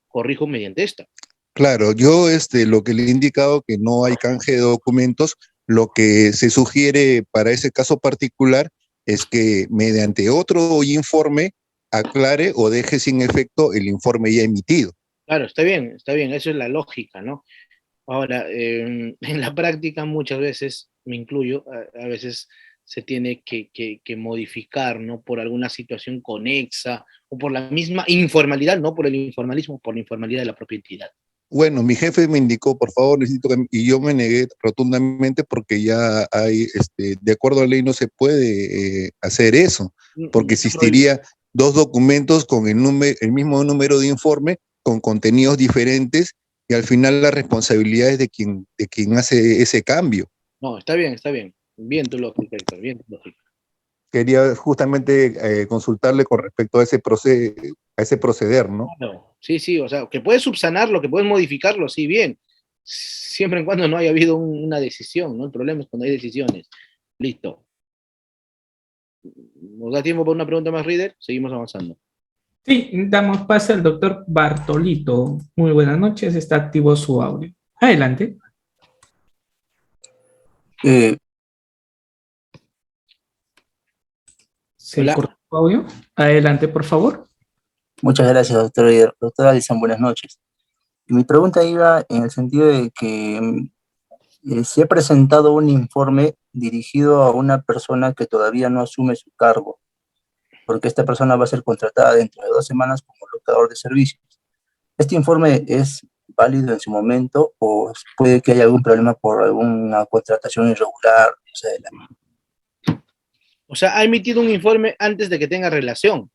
S1: corrijo mediante esta.
S12: Claro, yo lo que le he indicado que no hay canje de documentos, lo que se sugiere para ese caso particular es que mediante otro informe aclare o deje sin efecto el informe ya emitido.
S1: Claro, está bien, eso es la lógica, ¿no? Ahora, en la práctica muchas veces, me incluyo, a veces se tiene que modificar, ¿no? Por alguna situación conexa o por la misma informalidad, no por el informalismo, por la informalidad de la propia entidad.
S12: Bueno, mi jefe me indicó, por favor, necesito que, y yo me negué rotundamente porque ya hay, de acuerdo a la ley no se puede hacer eso, porque existiría 2 documentos con el mismo número de informe, con contenidos diferentes, y al final la responsabilidad es de quien hace ese cambio.
S1: No, está bien, bien tu lógica, Héctor, bien tu lógica.
S12: Quería justamente consultarle con respecto a ese proceder, ¿no?
S1: Claro, sí, o sea, que puedes subsanarlo, que puedes modificarlo, sí, bien, siempre y cuando no haya habido una decisión, ¿no? El problema es cuando hay decisiones. Listo. ¿Nos da tiempo para una pregunta más, Reader? Seguimos avanzando.
S2: Sí, damos pase al doctor Bartolito. Muy buenas noches, está activo su audio. Adelante. Se
S1: Hola.
S2: cortó su audio. Adelante, por favor.
S13: Muchas gracias, doctor. Doctora Alison, buenas noches. Mi pregunta iba en el sentido de que se ha presentado un informe dirigido a una persona que todavía no asume su cargo, porque esta persona va a ser contratada dentro de 2 semanas como locador de servicios. ¿Este informe es válido en su momento o puede que haya algún problema por alguna contratación irregular más adelante?
S1: O sea, ha emitido un informe antes de que tenga relación.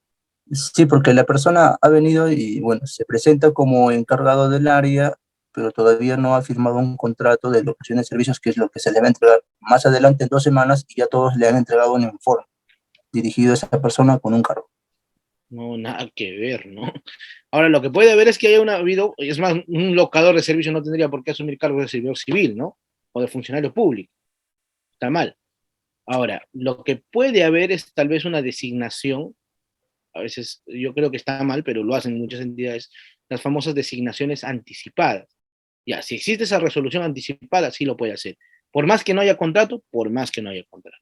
S13: Sí, porque la persona ha venido y, bueno, se presenta como encargado del área, pero todavía no ha firmado un contrato de locación de servicios, que es lo que se le va a entregar más adelante en 2 semanas, y ya todos le han entregado un informe dirigido a esa persona con un cargo.
S1: No, nada que ver, ¿no? Ahora, lo que puede haber es que haya habido, es más, un locador de servicio no tendría por qué asumir cargos de servidor civil, ¿no? O de funcionario público. Está mal. Ahora, lo que puede haber es tal vez una designación, a veces yo creo que está mal, pero lo hacen muchas entidades, las famosas designaciones anticipadas. Ya, si existe esa resolución anticipada, sí lo puede hacer. Por más que no haya contrato, por más que no haya contrato.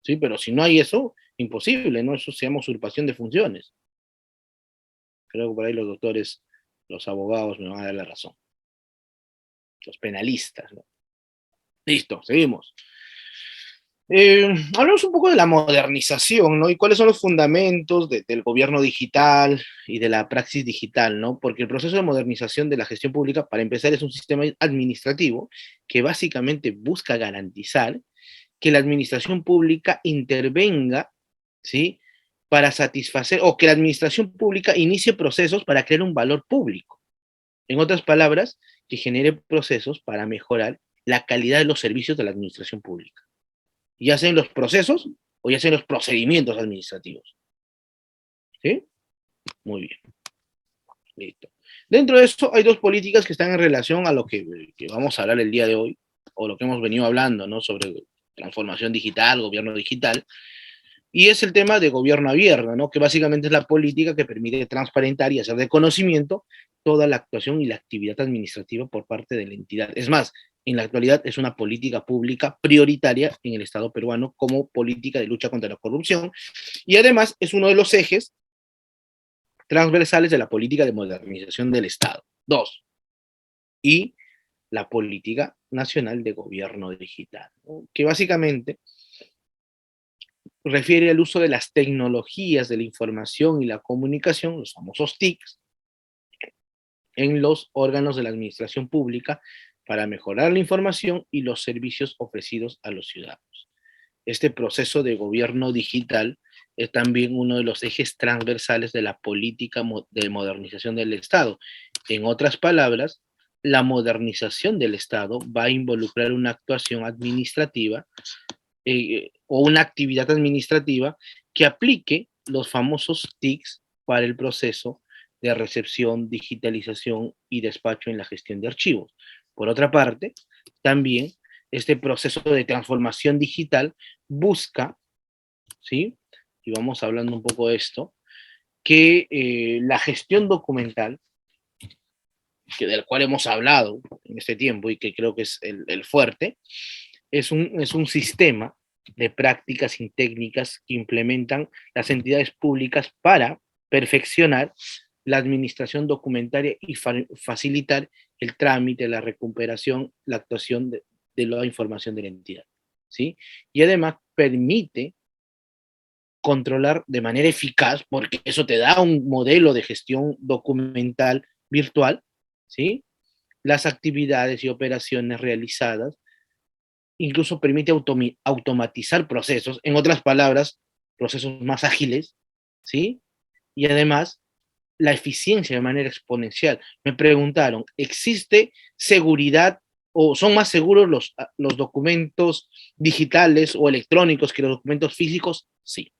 S1: Sí, pero si no hay eso, imposible, ¿no? Eso se llama usurpación de funciones. Creo que por ahí los doctores, los abogados me van a dar la razón. Los penalistas, ¿no? Listo, seguimos. Hablamos un poco de la modernización, ¿no? Y cuáles son los fundamentos del gobierno digital y de la praxis digital, ¿no? Porque el proceso de modernización de la gestión pública, para empezar, es un sistema administrativo que básicamente busca garantizar que la administración pública intervenga, ¿sí? Para satisfacer, o que la administración pública inicie procesos para crear un valor público. En otras palabras, que genere procesos para mejorar la calidad de los servicios de la administración pública. Ya sea en los procesos o ya sea en los procedimientos administrativos. ¿Sí? Muy bien. Listo. Dentro de esto hay 2 políticas que están en relación a lo que vamos a hablar el día de hoy, o lo que hemos venido hablando, ¿no? Sobre transformación digital, gobierno digital, y es el tema de gobierno abierto, ¿no? Que básicamente es la política que permite transparentar y hacer de conocimiento toda la actuación y la actividad administrativa por parte de la entidad. Es más, en la actualidad es una política pública prioritaria en el Estado peruano como política de lucha contra la corrupción, y además es uno de los ejes transversales de la política de modernización del Estado. 2. Y la política nacional de gobierno digital, ¿no? Que básicamente refiere al uso de las tecnologías de la información y la comunicación, los famosos TICs, en los órganos de la administración pública para mejorar la información y los servicios ofrecidos a los ciudadanos. Este proceso de gobierno digital es también uno de los ejes transversales de la política de modernización del Estado. En otras palabras, la modernización del Estado va a involucrar una actuación administrativa o una actividad administrativa que aplique los famosos TICs para el proceso de recepción, digitalización y despacho en la gestión de archivos. Por otra parte, también este proceso de transformación digital busca, ¿sí? Y vamos hablando un poco de esto, que la gestión documental, del cual hemos hablado en este tiempo y que creo que es el fuerte, es un sistema de prácticas y técnicas que implementan las entidades públicas para perfeccionar la administración documentaria y facilitar el trámite, la recuperación, la actuación de la información de la entidad, ¿sí? Y además permite controlar de manera eficaz, porque eso te da un modelo de gestión documental virtual, ¿sí? Las actividades y operaciones realizadas, incluso permite automatizar procesos, en otras palabras, procesos más ágiles, ¿sí? Y además, la eficiencia de manera exponencial. Me preguntaron, ¿existe seguridad o son más seguros los documentos digitales o electrónicos que los documentos físicos? Sí.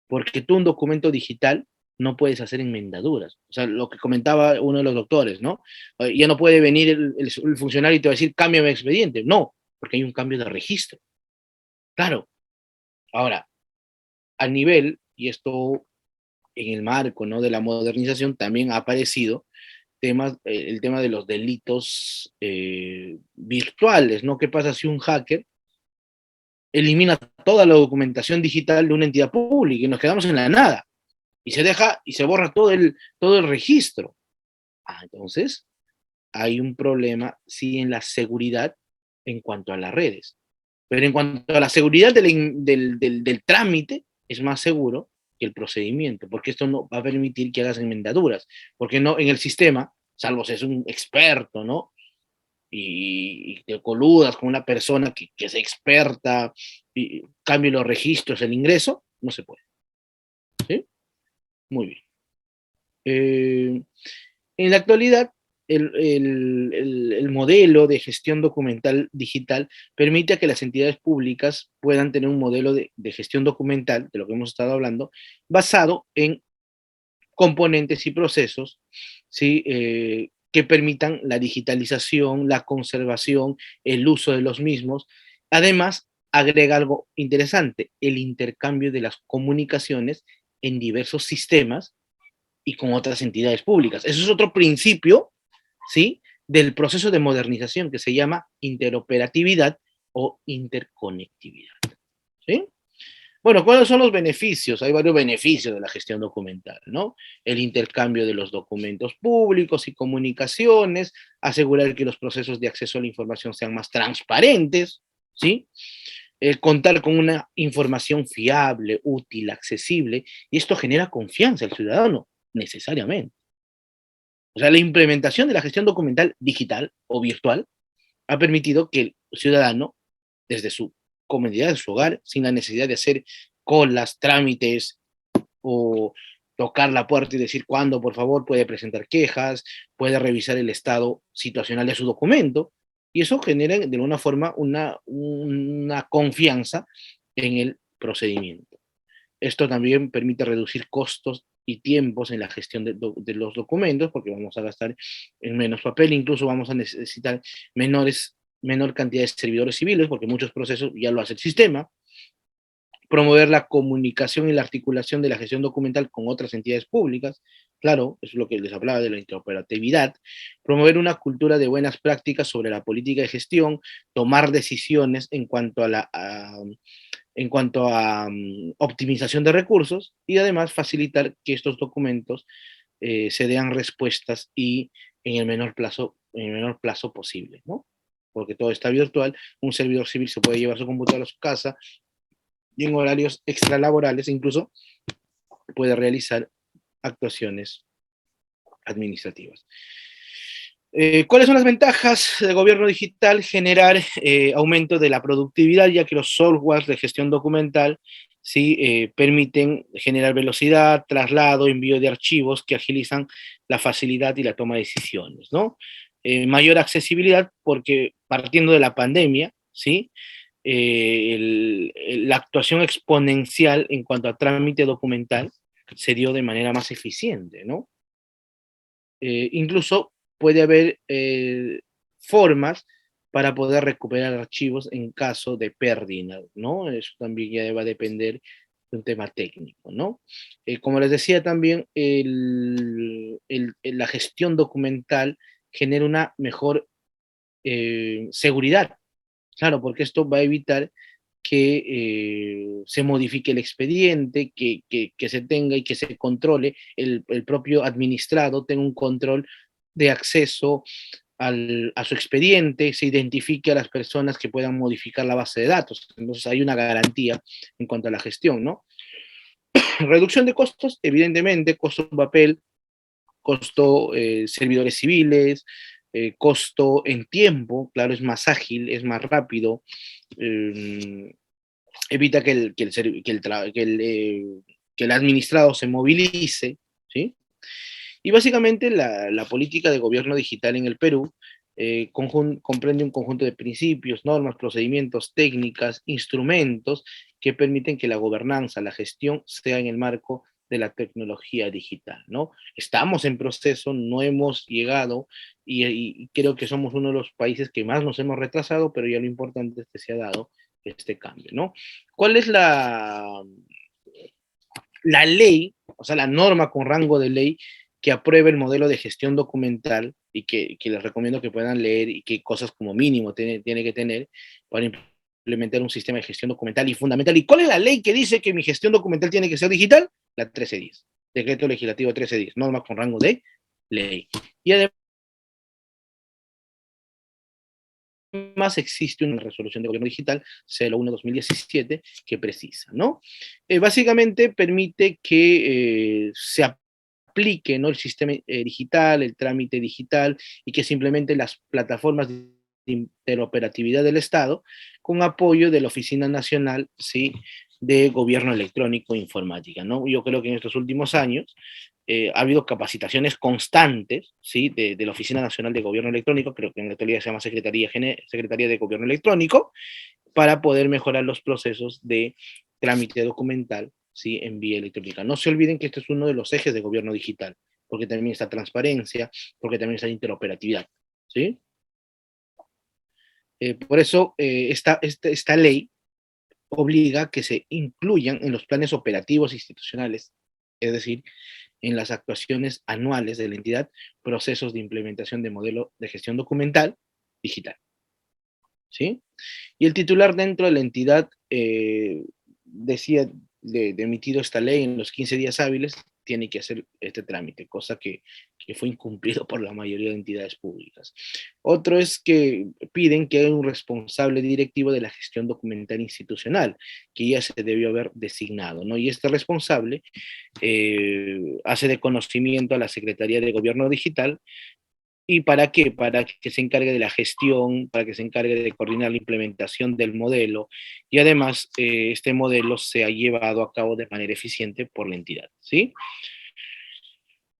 S1: Porque tú un documento digital no puedes hacer enmendaduras. O sea, lo que comentaba uno de los doctores, ¿no? Ya no puede venir el funcionario y te va a decir, cámbiame el expediente. No, porque hay un cambio de registro. Claro. Ahora, a nivel, y esto en el marco, ¿no?, de la modernización también ha aparecido el tema de los delitos virtuales, ¿no? ¿Qué pasa si un hacker elimina toda la documentación digital de una entidad pública y nos quedamos en la nada. Y se deja y se borra todo el registro. Entonces, hay un problema, sí, en la seguridad en cuanto a las redes. Pero en cuanto a la seguridad del trámite, es más seguro que el procedimiento, porque esto no va a permitir que hagas enmendaduras, porque no en el sistema, salvo si es un experto, ¿no? Y te coludas con una persona que es experta y cambie los registros, el ingreso, no se puede. ¿Sí? Muy bien. En la actualidad, el modelo de gestión documental digital permite a que las entidades públicas puedan tener un modelo de gestión documental, de lo que hemos estado hablando, basado en componentes y procesos, ¿sí? Que permitan la digitalización, la conservación, el uso de los mismos. Además, agrega algo interesante, el intercambio de las comunicaciones en diversos sistemas y con otras entidades públicas. Eso es otro principio, ¿sí?, del proceso de modernización que se llama interoperatividad o interconectividad. ¿Sí? Bueno, ¿cuáles son los beneficios? Hay varios beneficios de la gestión documental, ¿no? El intercambio de los documentos públicos y comunicaciones, asegurar que los procesos de acceso a la información sean más transparentes, ¿sí? Contar con una información fiable, útil, accesible, y esto genera confianza al ciudadano, necesariamente. O sea, la implementación de la gestión documental digital o virtual ha permitido que el ciudadano, desde su comodidad de su hogar, sin la necesidad de hacer colas, trámites o tocar la puerta y decir cuándo, por favor, puede presentar quejas, puede revisar el estado situacional de su documento, y eso genera de alguna forma una confianza en el procedimiento. Esto también permite reducir costos y tiempos en la gestión de los documentos, porque vamos a gastar en menos papel, incluso vamos a necesitar menor cantidad de servidores civiles, porque muchos procesos ya lo hace el sistema. Promover la comunicación y la articulación de la gestión documental con otras entidades públicas, claro, eso es lo que les hablaba de la interoperatividad. Promover una cultura de buenas prácticas sobre la política de gestión, tomar decisiones en cuanto a optimización de recursos, y además facilitar que estos documentos se den respuestas y en el menor plazo posible, ¿no? Porque todo está virtual, un servidor civil se puede llevar su computadora a su casa y en horarios extralaborales incluso puede realizar actuaciones administrativas. ¿Cuáles son las ventajas del gobierno digital? Generar aumento de la productividad, ya que los softwares de gestión documental ¿sí? Permiten generar velocidad, traslado, envío de archivos que agilizan la facilidad y la toma de decisiones, ¿no? Mayor accesibilidad porque partiendo de la pandemia, ¿sí? La actuación exponencial en cuanto a trámite documental se dio de manera más eficiente, ¿no? Incluso puede haber formas para poder recuperar archivos en caso de pérdida, ¿no? Eso también ya va a depender de un tema técnico, ¿no? Como les decía también, la gestión documental genera una mejor seguridad, claro, porque esto va a evitar que se modifique el expediente, que se tenga y que se controle, el propio administrado tenga un control de acceso a su expediente, se identifique a las personas que puedan modificar la base de datos. Entonces hay una garantía en cuanto a la gestión, ¿no? Reducción de costos, evidentemente, costo papel, costo servidores civiles, costo en tiempo, claro, es más ágil, es más rápido, evita que el administrado se movilice, ¿sí? Y básicamente la política de gobierno digital en el Perú comprende un conjunto de principios, normas, procedimientos, técnicas, instrumentos que permiten que la gobernanza, la gestión sea en el marco de la tecnología digital, ¿no? Estamos en proceso, no hemos llegado y creo que somos uno de los países que más nos hemos retrasado, pero ya lo importante es que se ha dado este cambio, ¿no? ¿Cuál es la ley, o sea, la norma con rango de ley que apruebe el modelo de gestión documental y que les recomiendo que puedan leer y qué cosas como mínimo tiene que tener para implementar un sistema de gestión documental y fundamental. ¿Y cuál es la ley que dice que mi gestión documental tiene que ser digital? La 1310, Decreto Legislativo 1310, norma con rango de ley. Y además existe una resolución de gobierno digital 01/2017 que precisa, ¿no? Básicamente permite que se aplique, ¿no?, el sistema digital, el trámite digital, y que se implementen las plataformas de interoperatividad del Estado con apoyo de la Oficina Nacional, ¿sí?, de Gobierno Electrónico e Informática, ¿no? Yo creo que en estos últimos años ha habido capacitaciones constantes, ¿sí?, de la Oficina Nacional de Gobierno Electrónico, creo que en la actualidad se llama Secretaría de Gobierno Electrónico, para poder mejorar los procesos de trámite documental, ¿sí?, en vía electrónica. No se olviden que este es uno de los ejes de gobierno digital, porque también está transparencia, porque también está interoperatividad, ¿sí? Por eso esta ley obliga a que se incluyan en los planes operativos institucionales, es decir, en las actuaciones anuales de la entidad, procesos de implementación de modelo de gestión documental digital, ¿sí? Y el titular dentro de la entidad decía de emitido esta ley en los 15 días hábiles, tiene que hacer este trámite, cosa que fue incumplido por la mayoría de entidades públicas. Otro es que piden que haya un responsable directivo de la gestión documental institucional, que ya se debió haber designado, ¿no? Y este responsable hace de conocimiento a la Secretaría de Gobierno Digital. ¿Y para qué? Para que se encargue de la gestión, para que se encargue de coordinar la implementación del modelo, y además este modelo sea llevado a cabo de manera eficiente por la entidad, ¿sí?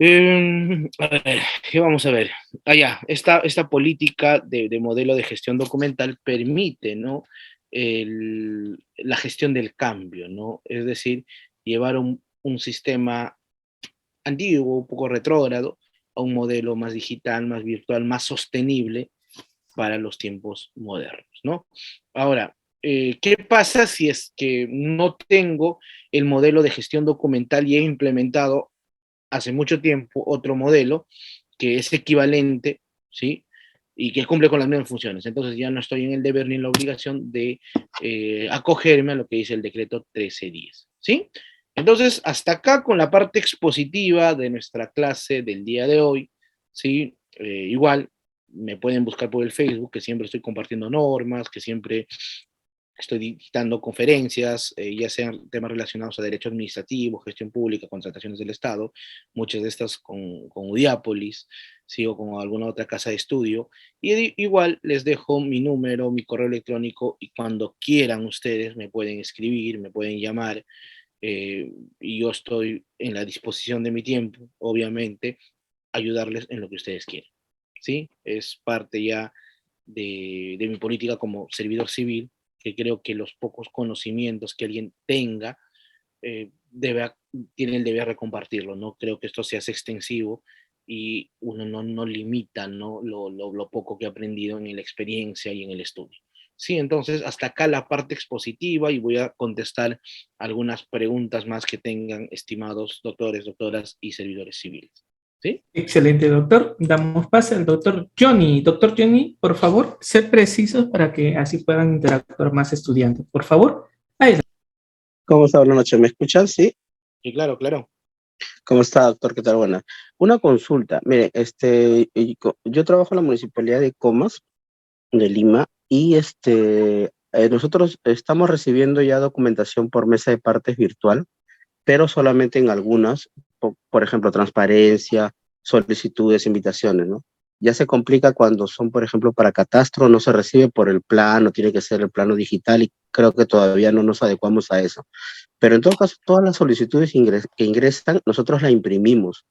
S1: A ver, ¿qué vamos a ver? Ya, esta política de modelo de gestión documental permite, ¿no?, la gestión del cambio, ¿no? Es decir, llevar un sistema antiguo, un poco retrógrado, a un modelo más digital, más virtual, más sostenible para los tiempos modernos, ¿no? Ahora, ¿qué pasa si es que no tengo el modelo de gestión documental y he implementado hace mucho tiempo otro modelo que es equivalente, ¿sí?, y que cumple con las mismas funciones? Entonces ya no estoy en el deber ni en la obligación de acogerme a lo que dice el decreto 1310, ¿sí? Entonces, hasta acá con la parte expositiva de nuestra clase del día de hoy, ¿sí? Igual me pueden buscar por el Facebook, que siempre estoy compartiendo normas, que siempre estoy dictando conferencias, ya sean temas relacionados a derecho administrativo, gestión pública, contrataciones del Estado, muchas de estas con Udiápolis, ¿sí?, o con alguna otra casa de estudio. Y igual les dejo mi número, mi correo electrónico, y cuando quieran ustedes me pueden escribir, me pueden llamar, y yo estoy en la disposición de mi tiempo, obviamente, ayudarles en lo que ustedes quieran, ¿sí? Es parte ya de mi política como servidor civil, que creo que los pocos conocimientos que alguien tenga, tiene el deber de compartirlo, ¿no? Creo que esto se hace extensivo y uno no limita, ¿no?, lo poco que ha aprendido en la experiencia y en el estudio. Sí, entonces hasta acá la parte expositiva, y voy a contestar algunas preguntas más que tengan, estimados doctores, doctoras y servidores civiles. ¿Sí?
S2: Excelente, doctor. Damos pase al doctor Johnny. Doctor Johnny, por favor, ser precisos para que así puedan interactuar más estudiantes. Por favor.
S14: ¿Cómo está? Buenas noches. ¿Me escuchan? Sí.
S1: Sí, claro, claro.
S14: ¿Cómo está, doctor? ¿Qué tal? Buena. Una consulta. Mire, yo trabajo en la Municipalidad de Comas, de Lima, y nosotros estamos recibiendo ya documentación por mesa de partes virtual, pero solamente en algunas, por ejemplo, transparencia, solicitudes, invitaciones, ¿no? Ya se complica cuando son, por ejemplo, para catastro, no se recibe por el plano, tiene que ser el plano digital, y creo que todavía no nos adecuamos a eso. Pero en todo caso, todas las solicitudes que ingresan, nosotros las imprimimos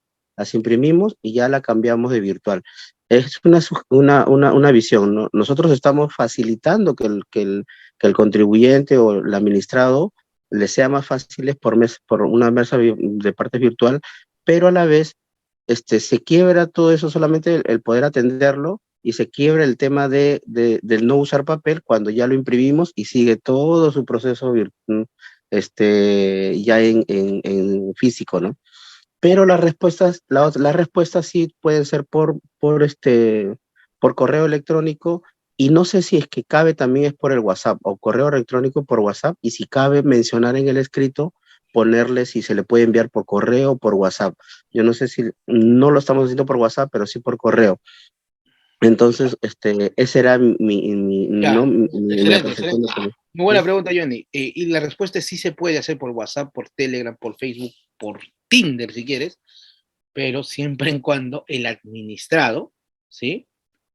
S14: y ya la cambiamos de virtual. Es una visión, ¿no? Nosotros estamos facilitando que el contribuyente o el administrado le sea más fácil por una mesa de partes virtual, pero a la vez se quiebra todo eso, solamente el poder atenderlo, y se quiebra el tema del no usar papel cuando ya lo imprimimos y sigue todo su proceso ya en físico, ¿no? Pero las respuestas sí pueden ser por correo electrónico, Y no sé si es que cabe también es por el WhatsApp o correo electrónico por WhatsApp, y si cabe mencionar en el escrito, ponerle si se le puede enviar por correo o por WhatsApp. Yo no sé si no lo estamos haciendo por WhatsApp, pero sí por correo. Entonces, ese era
S1: Ya,
S14: mi
S1: excelente,
S14: apreciación.
S1: excelente. Muy buena pregunta, Johnny. Y la respuesta es sí se puede hacer por WhatsApp, por Telegram, por Facebook, por Tinder, si quieres, pero siempre en cuando el administrado, ¿sí?,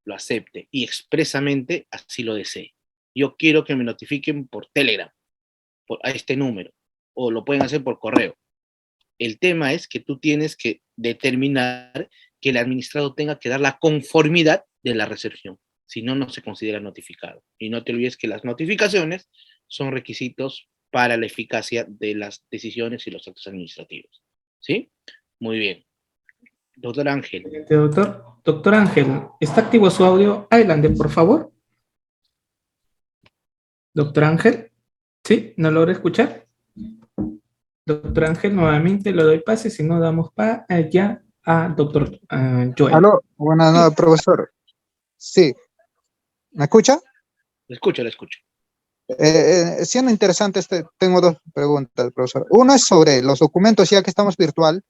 S1: lo acepte y expresamente así lo desee. Yo quiero que me notifiquen por Telegram, a este número, o lo pueden hacer por correo. El tema es que tú tienes que determinar que el administrado tenga que dar la conformidad de la recepción. Si no, no se considera notificado. Y no te olvides que las notificaciones son requisitos para la eficacia de las decisiones y los actos administrativos. ¿Sí? Muy bien. Doctor Ángel.
S2: Doctor Ángel, ¿está activo su audio? Adelante, por favor. Doctor Ángel, ¿sí? ¿No logra escuchar? Doctor Ángel, nuevamente le doy pase, si no damos ya a doctor Joel.
S3: Aló, buenas noches, profesor. Sí, ¿me escucha?
S1: Le escucho, le escucho.
S3: Siendo interesante, tengo dos preguntas, profesor. Una es sobre los documentos, ya que estamos virtual.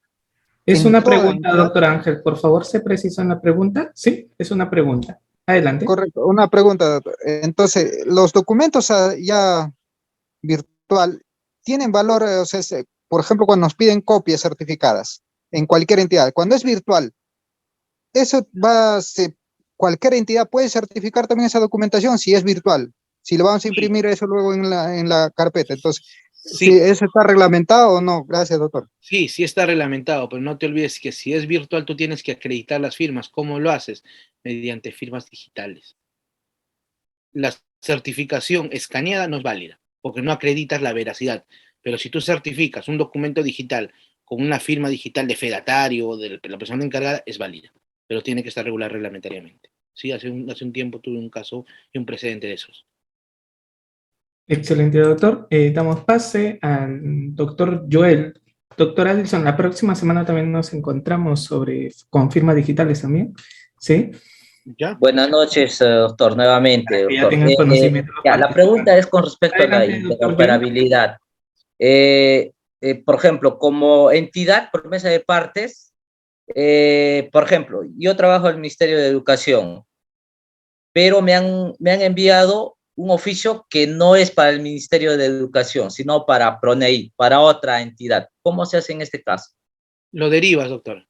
S2: Es una pregunta, doctor Ángel, por favor, ¿se precisa en la pregunta? Sí, es una pregunta. Adelante.
S3: Correcto, una pregunta, doctor. Entonces, los documentos ya virtual tienen valor, o sea, por ejemplo, cuando nos piden copias certificadas en cualquier entidad, cuando es virtual, eso cualquier entidad puede certificar también esa documentación si es virtual. Si le vamos a imprimir eso luego en la carpeta. Entonces,
S1: Sí.
S3: ¿si eso está reglamentado o no? Gracias, doctor.
S1: Sí, sí está reglamentado, pero no te olvides que si es virtual tú tienes que acreditar las firmas. ¿Cómo lo haces? Mediante firmas digitales. La certificación escaneada no es válida, porque no acreditas la veracidad. Pero si tú certificas un documento digital con una firma digital de fedatario o de la persona encargada, es válida, pero tiene que estar regular reglamentariamente. Sí, hace un tiempo tuve un caso y un precedente de esos.
S2: Excelente, doctor. Damos pase al doctor Joel. Doctor Adelson, la próxima semana también nos encontramos con firmas digitales también. ¿Sí?
S1: ¿Ya?
S10: Buenas noches, doctor, nuevamente.
S2: Ya
S10: Doctor.
S2: tengan conocimiento.
S10: La pregunta es con respecto a la
S2: Adelante, doctor
S10: interoperabilidad. Por ejemplo, como entidad, promesa de partes, por ejemplo, yo trabajo en el Ministerio de Educación, pero me han enviado un oficio que no es para el Ministerio de Educación, sino para PRONEI, para otra entidad. ¿Cómo se hace en este caso?
S1: Lo derivas, doctor.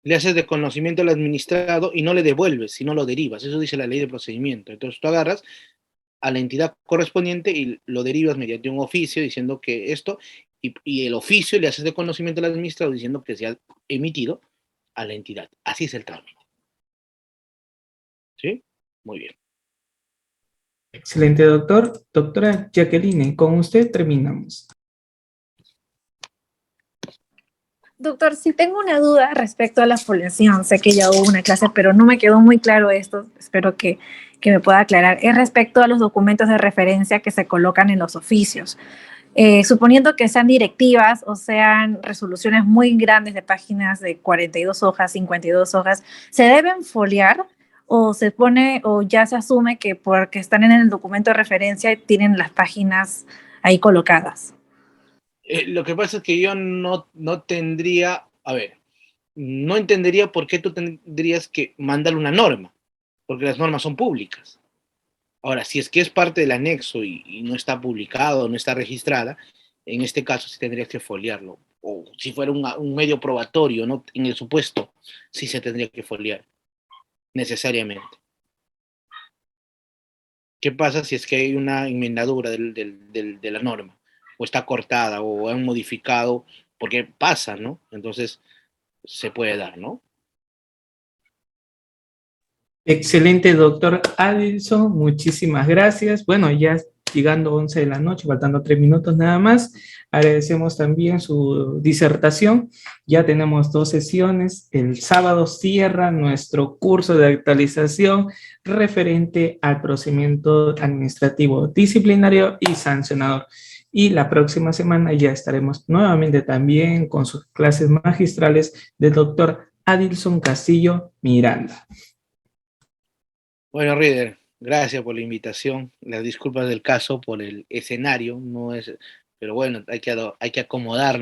S1: Le haces de conocimiento al administrado y no le devuelves, sino lo derivas. Eso dice la ley de procedimiento. Entonces tú agarras a la entidad correspondiente y lo derivas mediante un oficio diciendo que esto, y el oficio le haces de conocimiento al administrado diciendo que se ha emitido a la entidad. Así es el trámite. ¿Sí? Muy bien.
S2: Excelente, doctor. Doctora Jacqueline, con usted terminamos.
S11: Doctor, si tengo una duda respecto a la foliación, sé que ya hubo una clase, pero no me quedó muy claro esto, espero que me pueda aclarar, es respecto a los documentos de referencia que se colocan en los oficios. Suponiendo que sean directivas o sean resoluciones muy grandes de páginas de 42 hojas, 52 hojas, ¿se deben foliar o se pone o ya se asume que porque están en el documento de referencia tienen las páginas ahí colocadas?
S1: Lo que pasa es que yo no tendría, no entendería por qué tú tendrías que mandar una norma, porque las normas son públicas. Ahora, si es que es parte del anexo y no está publicado, no está registrada, en este caso sí tendrías que foliarlo. O si fuera un medio probatorio, ¿no? En el supuesto, sí se tendría que foliar, necesariamente. ¿Qué pasa si es que hay una enmendadura de la norma? O está cortada, o han modificado, porque pasa, ¿no? Entonces, se puede dar, ¿no?
S2: Excelente, doctor Adelson, muchísimas gracias. Bueno, ya llegando 11 de la noche, faltando 3 minutos nada más. Agradecemos también su disertación. Ya tenemos 2 sesiones. El sábado cierra nuestro curso de actualización referente al procedimiento administrativo disciplinario y sancionador. Y la próxima semana ya estaremos nuevamente también con sus clases magistrales del doctor Adelson Castillo Miranda.
S1: Bueno, Reader, Gracias por la invitación. Las disculpas del caso por el escenario, no es, pero bueno, hay que acomodar.